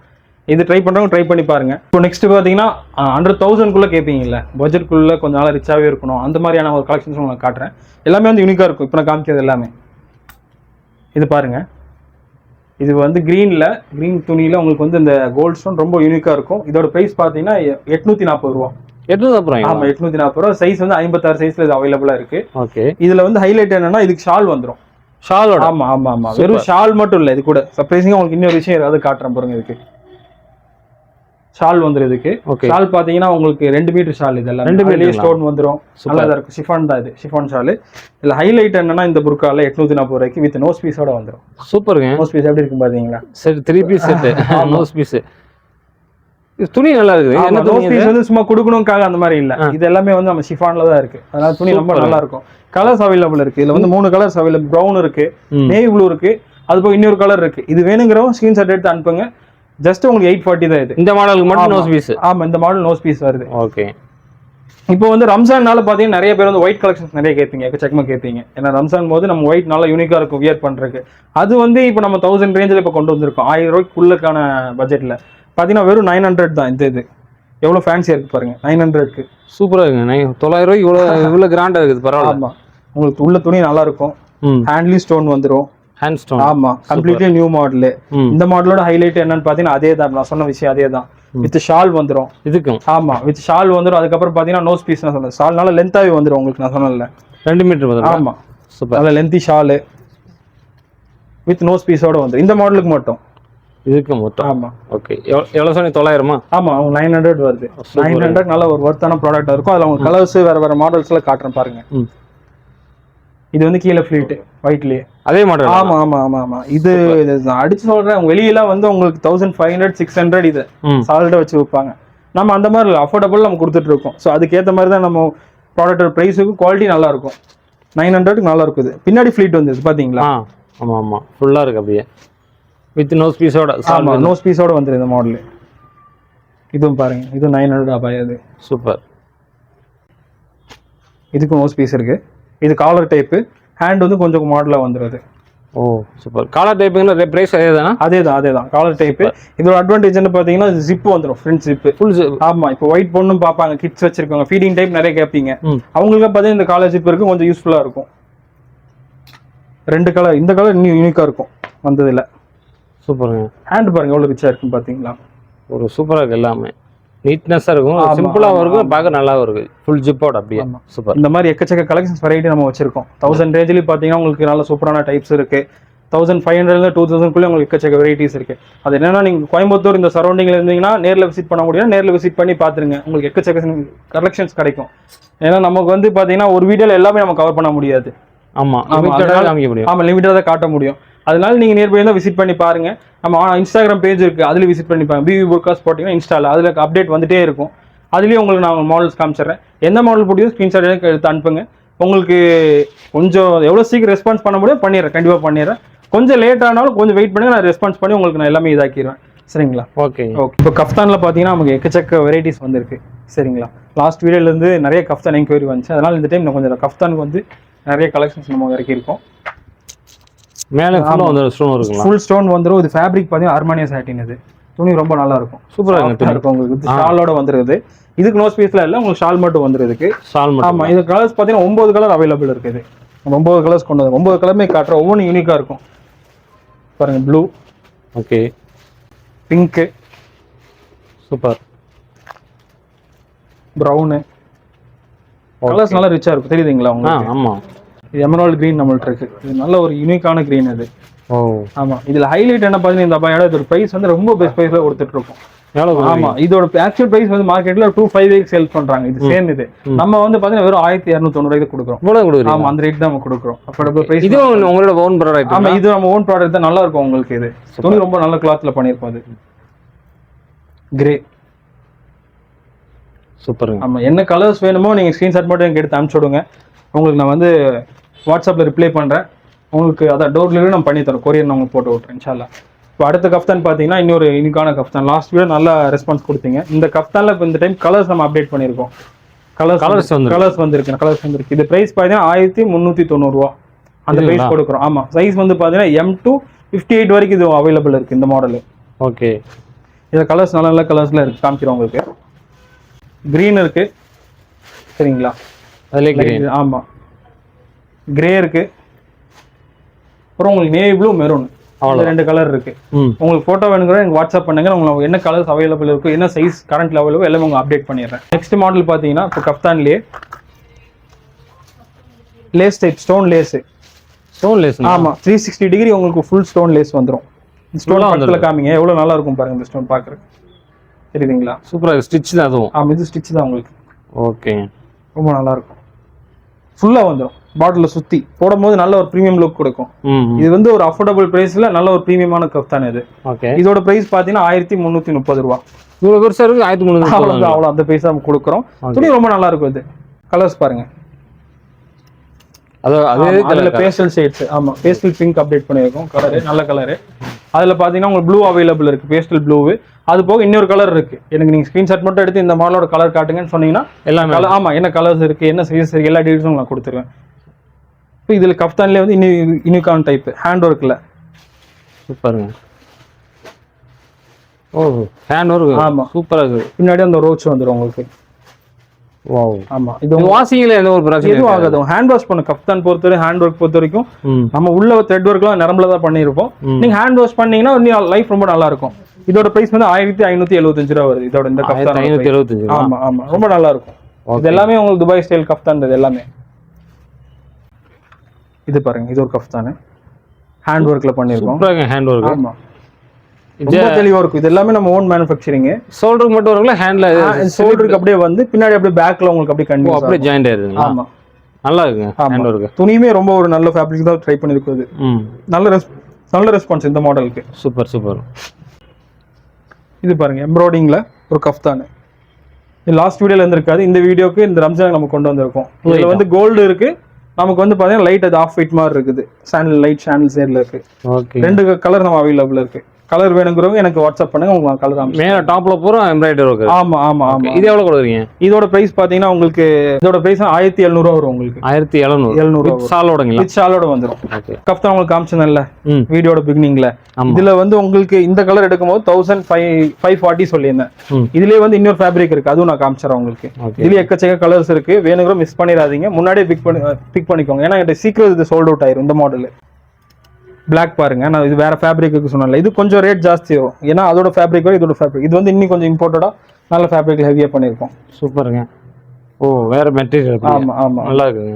இது ட்ரை பண்றவங்க ட்ரை பண்ணி பாருங்க. இப்போ நெக்ஸ்ட் பாத்தீங்கன்னா 100,000 கேட்பீங்கல்ல, பட்ஜெட்குள்ள கொஞ்சம் நாளா ரிச்சாவே இருக்கணும், அந்த மாதிரியான ஒரு கலெக்ஷன்ஸ் உங்களுக்கு காட்டுறேன். எல்லாமே வந்து யூனிக்கா இருக்கும். இப்போ நான் காமிக்கிறது எல்லாமே இது பாருங்க. இது வந்து கிரீன் துணியில உங்களுக்கு வந்து இந்த கோல்ட் ஸ்டோன் ரொம்ப யூனிக்கா இருக்கும். இதோட பிரைஸ் பாத்தீங்கன்னா 840 ரூபா. 840? ஆமா, 840 ரூபா. சைஸ் வந்து 56 சைஸ்ல இது அவைலபிளா இருக்கு. ஓகே. இதுல வந்து ஹைலைட் என்னன்னா இதுக்கு ஷால் வந்துரும். ஷாலோட? ஆமா ஆமா ஆமா. வெறும் ஷால் மட்டும் இல்ல, இது கூட சர்ப்ரைசிங்கா உங்களுக்கு இன்னொரு விஷயம் ஏதாவது காட்டுறேன் பாருங்க. இதுக்கு ஷால் வந்துரும். இதுக்கு ஷால் பாத்தீங்கன்னா உங்களுக்கு 2 மீட்டர் ஷால். இதெல்லாம் 2 மீட்டர் ஸ்டோன் வந்துரும். நல்லா இருக்கும். ஷிஃபான் தான் இது, ஷிஃபான் ஷால். இதுல ஹைலைட் என்னன்னா இந்த புர்கால 840 ரூபாய்க்கு வித் நோஸ் பீஸோட வந்துரும். சூப்பருங்க. நோஸ் பீஸ் எப்படி இருக்கும் பாத்தீங்களா? Set 3 piece set, nose piece. இது துணி நல்லா இருக்குது. என்ன நோஸ் பீஸ் வந்து சும்மா குடுக்கணும்க்காக அந்த மாதிரி இல்ல, இது எல்லாமே வந்து நம்ம ஷிஃபான்ல தான் இருக்கு. அதனால துணி ரொம்ப நல்லா இருக்கும். கலர்ஸ் அவைலபிள் இருக்கு. இதுல வந்து 3 கலர்ஸ் அவைலபிள். பிரவுன் இருக்கு, நேவி ப்ளூ இருக்கு, அது போக இன்னொரு கலர் இருக்கு. இது வேணுங்கிறவங்க ஸ்கிரீன்ஷாட் எடுத்து அனுப்புங்க. ஜஸ்ட் உங்களுக்கு 840 தான் இது. இந்த மாடலுக்கு மட்டும் நோஸ் பீஸ்? ஆமா, இந்த மாடல் நோஸ் பீஸ் வருது. ஓகே. இப்போ வந்து ரம்ஜான்னால பாத்தீங்கன்னா நிறைய பேர் வந்து ஒயிட் கலெக்ஷன்ஸ் நிறைய கேட்பீங்க, எக்கச்சக்கமா கேட்பீங்க. ஏன்னா ரம்ஜான் போது நம்ம ஒயிட் நல்லா யூனிக்கா இருக்கும் வியர் பண்றதுக்கு. அது வந்து இப்போ நம்ம 1000 ரேஞ்சில் இப்போ கொண்டு வந்திருக்கோம். 1000 ரூபாய்க்குள்ளக்கான பட்ஜெட்ல பாத்தீங்கன்னா வெறும் 900 தான். இது எவ்வளவு ஃபேன்சியா இருக்கு பாருங்க. 900க்கு சூப்பரா இருக்குங்க. 900 ரூபாய் இவ்வளவு கிராண்டா இருக்குது, பரவாயில்ல. ஆமா, உங்களுக்கு உள்ள துணி நல்லா இருக்கும். ஹேண்ட்லி ஸ்டோன் வந்துரும். Hand stone. ஆமா, கம்ப்ளீட்லி நியூ மாடல். இந்த மாடலோட ஹைலைட் என்னன்னு பாத்தீங்கன்னா அதே தான், நான் சொன்ன விஷயம் அதே தான். வித் ஷால் வந்துரும் இதுக்கும். ஆமா, வித் ஷால் வந்துரும். அதுக்கப்புறம் பாத்தீங்கன்னா நோஸ் பீஸ் நான் சொன்னேன், ஷால் நல்ல லென்த்தாவே வந்துரும் உங்களுக்கு. நான் சொன்னேன்ல 2 மீட்டர் வந்துரும். ஆமா, சூப்பர். நல்ல லென்த்தி ஷால் வித் நோஸ் பீஸோட வந்துரும் இந்த மாடலுக்கு மட்டும். இதுக்கு மட்டும்? ஆமா. ஓகே. எவ்வளவு சொன்னீங்க? 900? ஆமா, 900 வருது. 900 நல்ல ஒரு வர்த்தான ப்ராடக்ட் இருக்கும். அதுல உங்களுக்கு கலர்ஸ் வேற மாடல்ஸ் எல்லாம் காட்டுறேன் பாருங்க. இது வந்து கீழே ஃபிளீட் ஒயிட்லயே அதே மாடல். ஆமா ஆமா ஆமா ஆமா. இது அடிச்சு சொல்றேன், வெளியெல்லாம் வந்து உங்களுக்கு 1500 600 இது சாலிடா வச்சு வைப்பாங்க. நம்ம அந்த மாதிரி அஃபோர்டபுள் நம்ம கொடுத்துட்டு இருக்கோம். ஸோ அதுக்கேற்ற மாதிரி தான் நம்ம ப்ராடக்டோட ப்ரைஸுக்கும் குவாலிட்டி நல்லா இருக்கும். 900க்கு நல்லா இருக்குது. பின்னாடி ஃபிளீட் வந்து பாத்தீங்களா? ஆமா ஆமா, ஃபுல்லா இருக்கு அப்படியே வித் நோஸ் பீஸோட. ஆமா, நோஸ் பீஸோட வந்துரு இந்த மாடல். இதுவும் பாருங்க, இது 900 அபாய். அது சூப்பர். இதுக்கு நோஸ் பீஸ் இருக்கு. இது காலர் டைப். ஹேண்ட் வந்து கொஞ்சம் மாடலா வந்துருது. Oh super. காலர் டைப்புங்கிற பிரைஸ் அதேதானா? அதேதான் காலர் டைப். இதோட அட்வான்டேஜ் என்ன பாத்தீங்கன்னா ஜிப் வந்துரும், ஃப்ரண்ட் ஜிப் ஃபுல் ஜிப். ஆமா, இப்போ ஒயிட் பொண்ணும் பாப்பாங்க, கிட்ஸ் வச்சிருக்காங்க, ஃபீடிங் டைப் நிறைய கேட்பீங்க. அவங்களுக்கு பாத்தீங்கன்னா இந்த காலர் ஜிப் இருக்கு, கொஞ்சம் யூஸ்ஃபுல்லா இருக்கும். 2 கலர், இந்த கலர் இன்னும் யூனிக்கா இருக்கும் வந்ததுல. சூப்பருங்க. ஹேண்ட் பாருங்க எவ்வளவு ரிச்சா இருக்கும் பாத்தீங்களா? ஒரு சூப்பரா இருக்கு. எல்லாமே நீட்னஸா இருக்கும், சிம்பிளாவும் இருக்கும், பார்க்க நல்லாவும் இருக்கு. ஃபுல் ஜிப்போட அப்படியே சூப்பர். இந்த மாதிரி எக்கச்சக்க கலெக்ஷன்ஸ் வெரைட்டி நம்ம வச்சிருக்கோம். 1000 ரேஞ்சில பாத்தீங்கன்னா உங்களுக்கு நல்ல சூப்பரான டைப்ஸ் இருக்கு. 1500 2000 உங்களுக்கு எக்கச்சக்க வெரைட்டிஸ் இருக்கு. அது என்னன்னா நீங்க கோயம்புத்தூர் இந்த சரௌண்டிங்ல இருந்தீங்கன்னா நேரில் விசிட் பண்ண முடியும், நேரில் விசிட் பண்ணி பாத்துருங்க, உங்களுக்கு எக்கச்சக்க கலெக்ஷன்ஸ் கிடைக்கும். ஏன்னா நமக்கு வந்து பாத்தீங்கன்னா ஒரு வீடியோல எல்லாமே நம்ம கவர் பண்ண முடியாது. ஆமா, காமிக்க முடியும். ஆமா, லிமிட்டடா தான் காட்ட முடியும். அதனால நீங்க நியர்பை தான் விசிட் பண்ணி பாருங்க. நம்ம இன்ஸ்டாகிராம் பேஜ் இருக்கு, அதுல விசிட் பண்ணி பாருங்க. பிவி புர்காஸ் போட்டீங்கன்னா இன்ஸ்டால அதுல அப்டேட் வந்துட்டே இருக்கும். அதுலயும் உங்களுக்கு நான் மாடல்ஸ் காமிச்சிடுறேன். எந்த மாடல் பிடிக்கும் ஸ்கிரீன்ஷாட் எடுத்து அனுப்புங்க. உங்களுக்கு கொஞ்சம் எவ்வளவு சீக்கிரம் ரெஸ்பான்ஸ் பண்ண முடியும் பண்ணிடுறேன், கண்டிப்பா பண்ணிடுறேன். கொஞ்சம் லேட் ஆனாலும் கொஞ்சம் வெயிட் பண்ணுங்க, நான் ரெஸ்பான்ஸ் பண்ணி உங்களுக்கு நான் எல்லாமே இதாக்கிடுவேன். சரிங்களா? ஓகே. இப்போ கஃப்தான்ல பாத்தீங்கன்னா நமக்கு எக்கச்சக்க வெரைட்டிஸ் வந்திருக்கு. சரிங்களா? லாஸ்ட் வீடியோல இருந்து நிறைய கஃப்தான் என்கொயரி வந்துச்சு, அதனால இந்த டைம் நான் கொஞ்சம் கஃப்தானுக்கு வந்து நிறைய கலெக்ஷன்ஸ் நம்ம இறக்கியிருக்கோம். மேல ஸ்டோன் இருக்குங்களா? ஃபுல் ஸ்டோன் வந்துரும். இது ஃபேப்ரிக் பாத்தீங்கன்னா அர்மானியா சாட்டின். இது துணி ரொம்ப நல்லா இருக்கும், சூப்பரா இருக்கும். உங்களுக்கு ஷாலோட வந்துருது. இதுக்கு நோ ஸ்பேஸ்ல இல்ல, உங்களுக்கு ஷால் மட்டும் வந்துருக்கு. ஷால் மட்டும். ஆமா, இது கலர்ஸ் பாத்தீங்கன்னா 9 கலர் அவைலபிள் இருக்குது. 9 கலர்ஸ் கொண்டு வந்து 9 கலருமே காட்டுற ஒவ்வொன்றும் யூனிக்கா இருக்கும். பாருங்க, blue, okay, pink, super, brown, colours நல்லா ரிச்சா இருக்கும். தெரியுதுங்களா உங்களுக்கு? ஆமா, இது எமரால்ட் கிரீன் நம்மள்ட்ட இருக்கு. இது நல்ல ஒரு யூனிக்கான கிரீன் இது. ஓ ஆமா, இதுல ஹைலைட் என்ன பாத்தீங்கன்னா இந்த அபாயோட இதோட பிரைஸ் வந்து ரொம்ப பெஸ்ட் பிரைஸ்ல கொடுத்துட்டு இருக்கோம். ஆமா, இதோட ஆக்சுவல் பிரைஸ் வந்து மார்க்கெட்ல 258 சேல் பண்றாங்க. இது சேம். இது நம்ம வந்து பாத்தீங்கன்னா வெறும் 1290 கொடுக்குறோம். ஆமா, அந்த ரேட் தான் நம்ம கொடுக்குறோம். அப்ப பிரைஸ் இது உங்களோட ஓன் ப்ராடக்ட். ஆமா, இது நம்ம ஓன் ப்ராடக்ட் தான். நல்லா இருக்கும் உங்களுக்கு. இது துணி ரொம்ப நல்ல கிளாத்ல பண்ணிருப்போம். அது கிரே, சூப்பர். ஆமா, என்ன கலர்ஸ் வேணுமோ நீங்க ஸ்கிரீன்ஷாட் மட்டும் எனக்கு எடுத்து அனுப்பிச்சு விடுங்க. உங்களுக்கு நான் வந்து வாட்ஸ்அப்ல ரிப்ளை பண்றேன். உங்களுக்கு அதான் டோர் டெலிவரி நம்ம பண்ணி தரோம். கொரியர் நான் உங்களுக்கு போட்டு விட்றேன் இன்ஷால்லா. இப்போ அடுத்த கஃப்தான் பார்த்தீங்கன்னா இன்னொரு யூனிக்கான கஃப்தான். லாஸ்ட் வீடியோ நல்லா ரெஸ்பான்ஸ் கொடுத்தீங்க. இந்த கஃப்தான்ல இப்போ இந்த டைம் கலர்ஸ் நம்ம அப்டேட் பண்ணியிருக்கோம். கலர்ஸ் வந்துருக்கு. இது பிரைஸ் பார்த்தீங்கன்னா 1390 ரூபா அந்த பிரைஸ் கொடுக்குறோம். ஆமா, சைஸ் வந்து பார்த்தீங்கன்னா M to 58 வரைக்கும் இது அவைலபிள் இருக்கு இந்த மாடல். ஓகே, இந்த கலர்ஸ் நல்ல நல்ல கலர்ஸ்ல இருக்கு, காமிக்கிறோம் உங்களுக்கு. கிரீன் இருக்கு, சரிங்களா? அதுல கிரீன், ஆமா, கிரே இருக்கு. அப்புறம் உங்களுக்கு நேவி ப்ளூ, மெரூன், அவ்வளோ 2 கலர் இருக்கு. உங்களுக்கு போட்டோ வேணுங்கிற எனக்கு வாட்ஸ்அப் பண்ணுங்க. உங்களுக்கு என்ன கலர்ஸ் அவைலபிள் இருக்கு, என்ன சைஸ் கரண்ட்ல அவைலபிள் எல்லாமே உங்களுக்கு அப்டேட் பண்ணிடுறேன். நெக்ஸ்ட் மாடல் பாத்தீங்கன்னா இப்போ கஃப்தான்லயே லேஸ் டைப் ஸ்டோன் லேஸ். ஆமா, 360 டிகிரி உங்களுக்கு ஃபுல் ஸ்டோன் லேஸ் வந்துரும். ஸ்டோன் பக்கத்துல காமிங்க, எவ்வளவு நல்லா இருக்கும் பாருங்க இந்த ஸ்டோன் பாக்குறது. தெரியுதுங்களா? சூப்பரா ஸ்டிட்ச் தான் அதுவும். ஆமா, இது ஸ்டிட்ச் தான் உங்களுக்கு. ஓகே, ரொம்ப நல்லா இருக்கும். ஃபுல்லா வந்துரும். பாட்டில சுத்தி போடும்போது நல்ல ஒரு பிரீமியம் லுக் கொடுக்கும். இது வந்து ஒரு அஃபோர்டபுள் பிரைஸ்ல நல்ல ஒரு பிரீமியமான கஃப்தான் இது. ஓகே, இதோட பிரைஸ் பாத்தீங்கன்னா 1330 ரூபா. இவ்வளவு பெருசா இருக்கு, 1330. அவ்வளவு அந்த பிரைஸ் நம்ம கொடுக்குறோம். துணி ரொம்ப நல்லா இருக்கும். இது கலர்ஸ் பாருங்க, அதுல பேஸ்டல் ஷேட்ஸ். ஆமா, பேஸ்டல் பிங்க் அப்டேட் பண்ணிருக்கோம். கலர் நல்ல கலர். அதுல பாத்தீங்கன்னா உங்களுக்கு ப்ளூ அவைலபிள் இருக்கு, பேஸ்டல் ப்ளூ. அது போக இன்னொரு கலர் இருக்கு. எனக்கு நீங்க ஸ்கிரீன்ஷாட் மட்டும் எடுத்து இந்த மாடலோட கலர் காட்டுங்கன்னு சொன்னீங்கன்னா எல்லாமே. ஆமா, என்ன கலர்ஸ் இருக்கு, என்ன சைஸ் இருக்கு, எல்லா டீடைல்ஸும் நான் கொடுத்துருவேன். இப்போ இதுல கஃப்தான்லயே வந்து யூனிகான் டைப் ஹேண்ட் ஒர்க்ல. சூப்பருங்க. ஓ, ஹேண்ட் ஒர்க். ஆமா, சூப்பரா இருக்கு. பின்னாடி அந்த ரோச் வந்துரும் உங்களுக்கு. வாவ். ஆமா, இது வாஷிங்ல எந்த ஒரு பிரச்சனை எதுவும் ஆகாது. ஹேண்ட் வாஷ் பண்ண கஃப்தான் பொறுத்தவரை ஹேண்ட் ஒர்க் பொறுத்த வரைக்கும் நம்ம உள்ள த்ரெட் ஒர்க்லாம் நரம்புல தான் பண்ணிருப்போம். நீங்க ஹேண்ட் வாஷ் பண்ணீங்கன்னா லைஃப் ரொம்ப நல்லா இருக்கும். இதோட பிரைஸ் வந்து 1575 ரூபா வருது. இதோட இந்த கஃப்தான் 1575. ஆமா ஆமா, ரொம்ப நல்லா இருக்கும். இது எல்லாமே உங்களுக்கு துபாய் ஸ்டைல் கஃப்தான். இது எல்லாமே இது பாருங்க, இது ஒரு கஃப்தான் ஹேண்ட் ஒர்க்ல பண்ணிருக்கோம். சூப்பராங்க ஹேண்ட் ஒர்க். ஆமா, ரொம்ப தெளிவா இருக்கும். இது எல்லாமே நம்ம ஓன் மேனுஃபேக்சரிங். ஷோல்டருக்கு மட்டும் வரும்ல, ஹேண்ட்ல ஷோல்டருக்கு அப்படியே வந்து பின்னாடி அப்படியே பேக்ல உங்களுக்கு அப்படியே கண்டிப்பா அப்படியே ஜாயிண்ட் ஆயிருது. ஆமா, நல்லா இருக்குங்க ஹேண்ட் ஒர்க். துணியுமே ரொம்ப ஒரு நல்ல ஃபேப்ரிக் தான் ட்ரை பண்ணிருக்குது. நல்ல ரெஸ்பான்ஸ் இந்த மாடலுக்கு. Super super. இது பாருங்க, எம்ப்ராய்டிங்ல ஒரு கஃப்தான். இது லாஸ்ட் வீடியோல இருந்திருக்காது, இந்த வீடியோக்கு இந்த ரம்ஜான் நம்ம கொண்டு வந்திருக்கோம். இதுல வந்து கோல்டு இருக்கு, நமக்கு வந்து பாத்தீங்கன்னா லைட் அது ஆஃப் ஒயிட் மாதிரி இருக்குது. சாண்டில் லைட் சாண்டில் சேர்ல இருக்கு. ஓகே, 2 கலர் நம்ம அவைலபிள் இருக்கு. கலர் வேணுங்கிறவங்க எனக்கு வாட்ஸ்அப் பண்ணுங்க, உங்களுக்கு கலர் காமிச்சு. மேல டாப்ல பூரா எம்ப்ராய்டரி வர்க். ஆமா ஆமா ஆமா. இது எவ்வளவு கொடுக்குறீங்க? இதோட பிரைஸ் பாத்தீங்கன்னா உங்களுக்கு இதோட பிரைஸ் 1700 ரூபா வரும் உங்களுக்கு. 1700 ஷாலோடங்களா? வித் ஷாலோட வந்துரும். ஓகே, கஃப்தான் உங்களுக்கு காமிச்சேன்ல வீடியோட பிகினிங்ல. இதுல வந்து உங்களுக்கு இந்த கலர் எடுக்கும்போது 1540 சொல்லியிருந்தேன். இதுலயே வந்து இன்னொரு ஃபேப்ரிக் இருக்கு, அதுவும் நான் காமிச்சறேன் உங்களுக்கு. இதுல எக்கச்சக்க கலர்ஸ் இருக்கு, வேணுங்கிற மிஸ் பண்ணிடாதீங்க, முன்னாடியே பிக் பண்ணிக்கோங்க. ஏன்னா இது சீக்கிரம் இது சோல்ட் அவுட் ஆயிரும். இந்த மாடல் பிளாக் பாருங்க, நான் இது வேற ஃபேப்ரிக்கு சொன்னல, இது கொஞ்சம் ரேட் ஜாஸ்தி வரும். ஏன்னா அதோட ஃபேப்ரிக் வரை இதோட ஃபேப்ரிக் இது வந்து இன்னும் கொஞ்சம் இம்போர்ட்டடா நல்ல ஃபேப்ரிக்ல ஹெவியா பண்ணிருக்கோம். சூப்பருங்க. ஓ, வேற மெட்டீரியல். ஆமா ஆமா, நல்லா இருக்குங்க.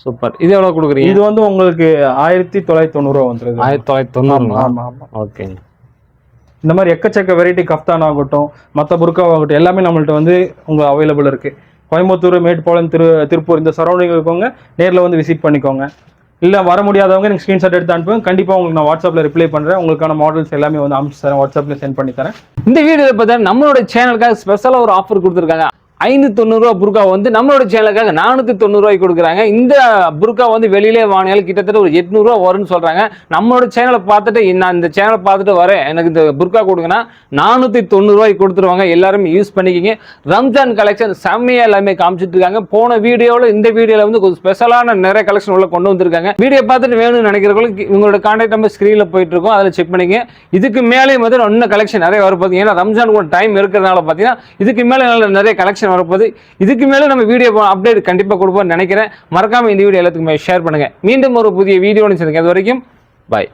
சூப்பர். இது எவ்வளவு கொடுக்குறீங்க? இது வந்து உங்களுக்கு 1990 வந்துருது. 1990. ஆமா ஆமா. ஓகே. இந்த மாதிரி எக்கச்சக்க வெரைட்டி கஃப்தான் ஆகட்டும், மற்ற புர்காவாகட்டும் எல்லாமே நம்மள்ட்ட வந்து உங்களுக்கு அவைலபிள் இருக்கு. கோயம்புத்தூர், மேட்டுப்பாளையம், திருப்பூர் இந்த சரௌண்டிங் இருக்கவங்க நேரில் வந்து விசிட் பண்ணிக்கோங்க. இல்லை வர முடியாதவங்க நீங்கள் ஸ்க்ரீன்ஷாட் எடுத்து அனுப்புங்க. கண்டிப்பாக உங்களுக்கு நான் வாட்ஸ்அப்பில் ரிப்ளை பண்ணுறேன். உங்களுக்கான மாடல்ஸ் எல்லாமே வந்து அனுப்பிச்சு தரேன், வாட்ஸ்அப்பில் சென்ட் பண்ணி தரேன். இந்த வீடியோவில் பார்த்தா நம்மளோட சேனலுக்காக ஸ்பெஷலாக ஒரு ஆஃபர் கொடுத்துருக்காங்க. 590 புர்கா வந்து நம்மளோட சேனலுக்காக 490 கொடுக்குறாங்க. இந்த புர்கா வந்து வெளியிலே வாங்கினாலும் கிட்டத்தட்ட ஒரு 800 வரும்னு சொல்றாங்க. நம்மளோட சேனலை பார்த்துட்டு நான் இந்த சேனலை பார்த்துட்டு வரேன், எனக்கு இந்த புர்கா கொடுங்கன்னா 490 கொடுத்துருவாங்க. எல்லாருமே யூஸ் பண்ணிக்கிங்க. ரம்ஜான் கலெக்ஷன் செம்மையா எல்லாமே காமிச்சிட்டு இருக்காங்க. போன வீடியோவில் இந்த வீடியோவில் வந்து கொஞ்சம் ஸ்பெஷலான நிறைய கலெக்ஷன் உள்ள கொண்டு வந்திருக்காங்க. வீடியோ பார்த்துட்டு வேணும்னு நினைக்கிறவங்களுக்கு உங்களோட கான்டாக்ட் நம்பர் ஸ்க்ரீனில் போயிட்டு இருக்கும், அதில் செக் பண்ணிங்க. இதுக்கு மேலே வந்து இன்னும் கலெக்ஷன் நிறைய வரப்போகுது. ஏன்னா ரம்ஜான் கூட டைம் இருக்கிறதுனால பார்த்தீங்கன்னா இதுக்கு மேலே நிறைய கலெக்ஷன் வரப்போகுது. இதுக்கு மேல நம்ம வீடியோ அப்டேட் கண்டிப்பா கொடுப்போம்னு நினைக்கிறேன். மறக்காம இந்த வீடியோ எல்லாத்துக்குமே ஷேர் பண்ணுங்க. மீண்டும் ஒரு புதிய வீடியோ அது வரைக்கும் பாய்.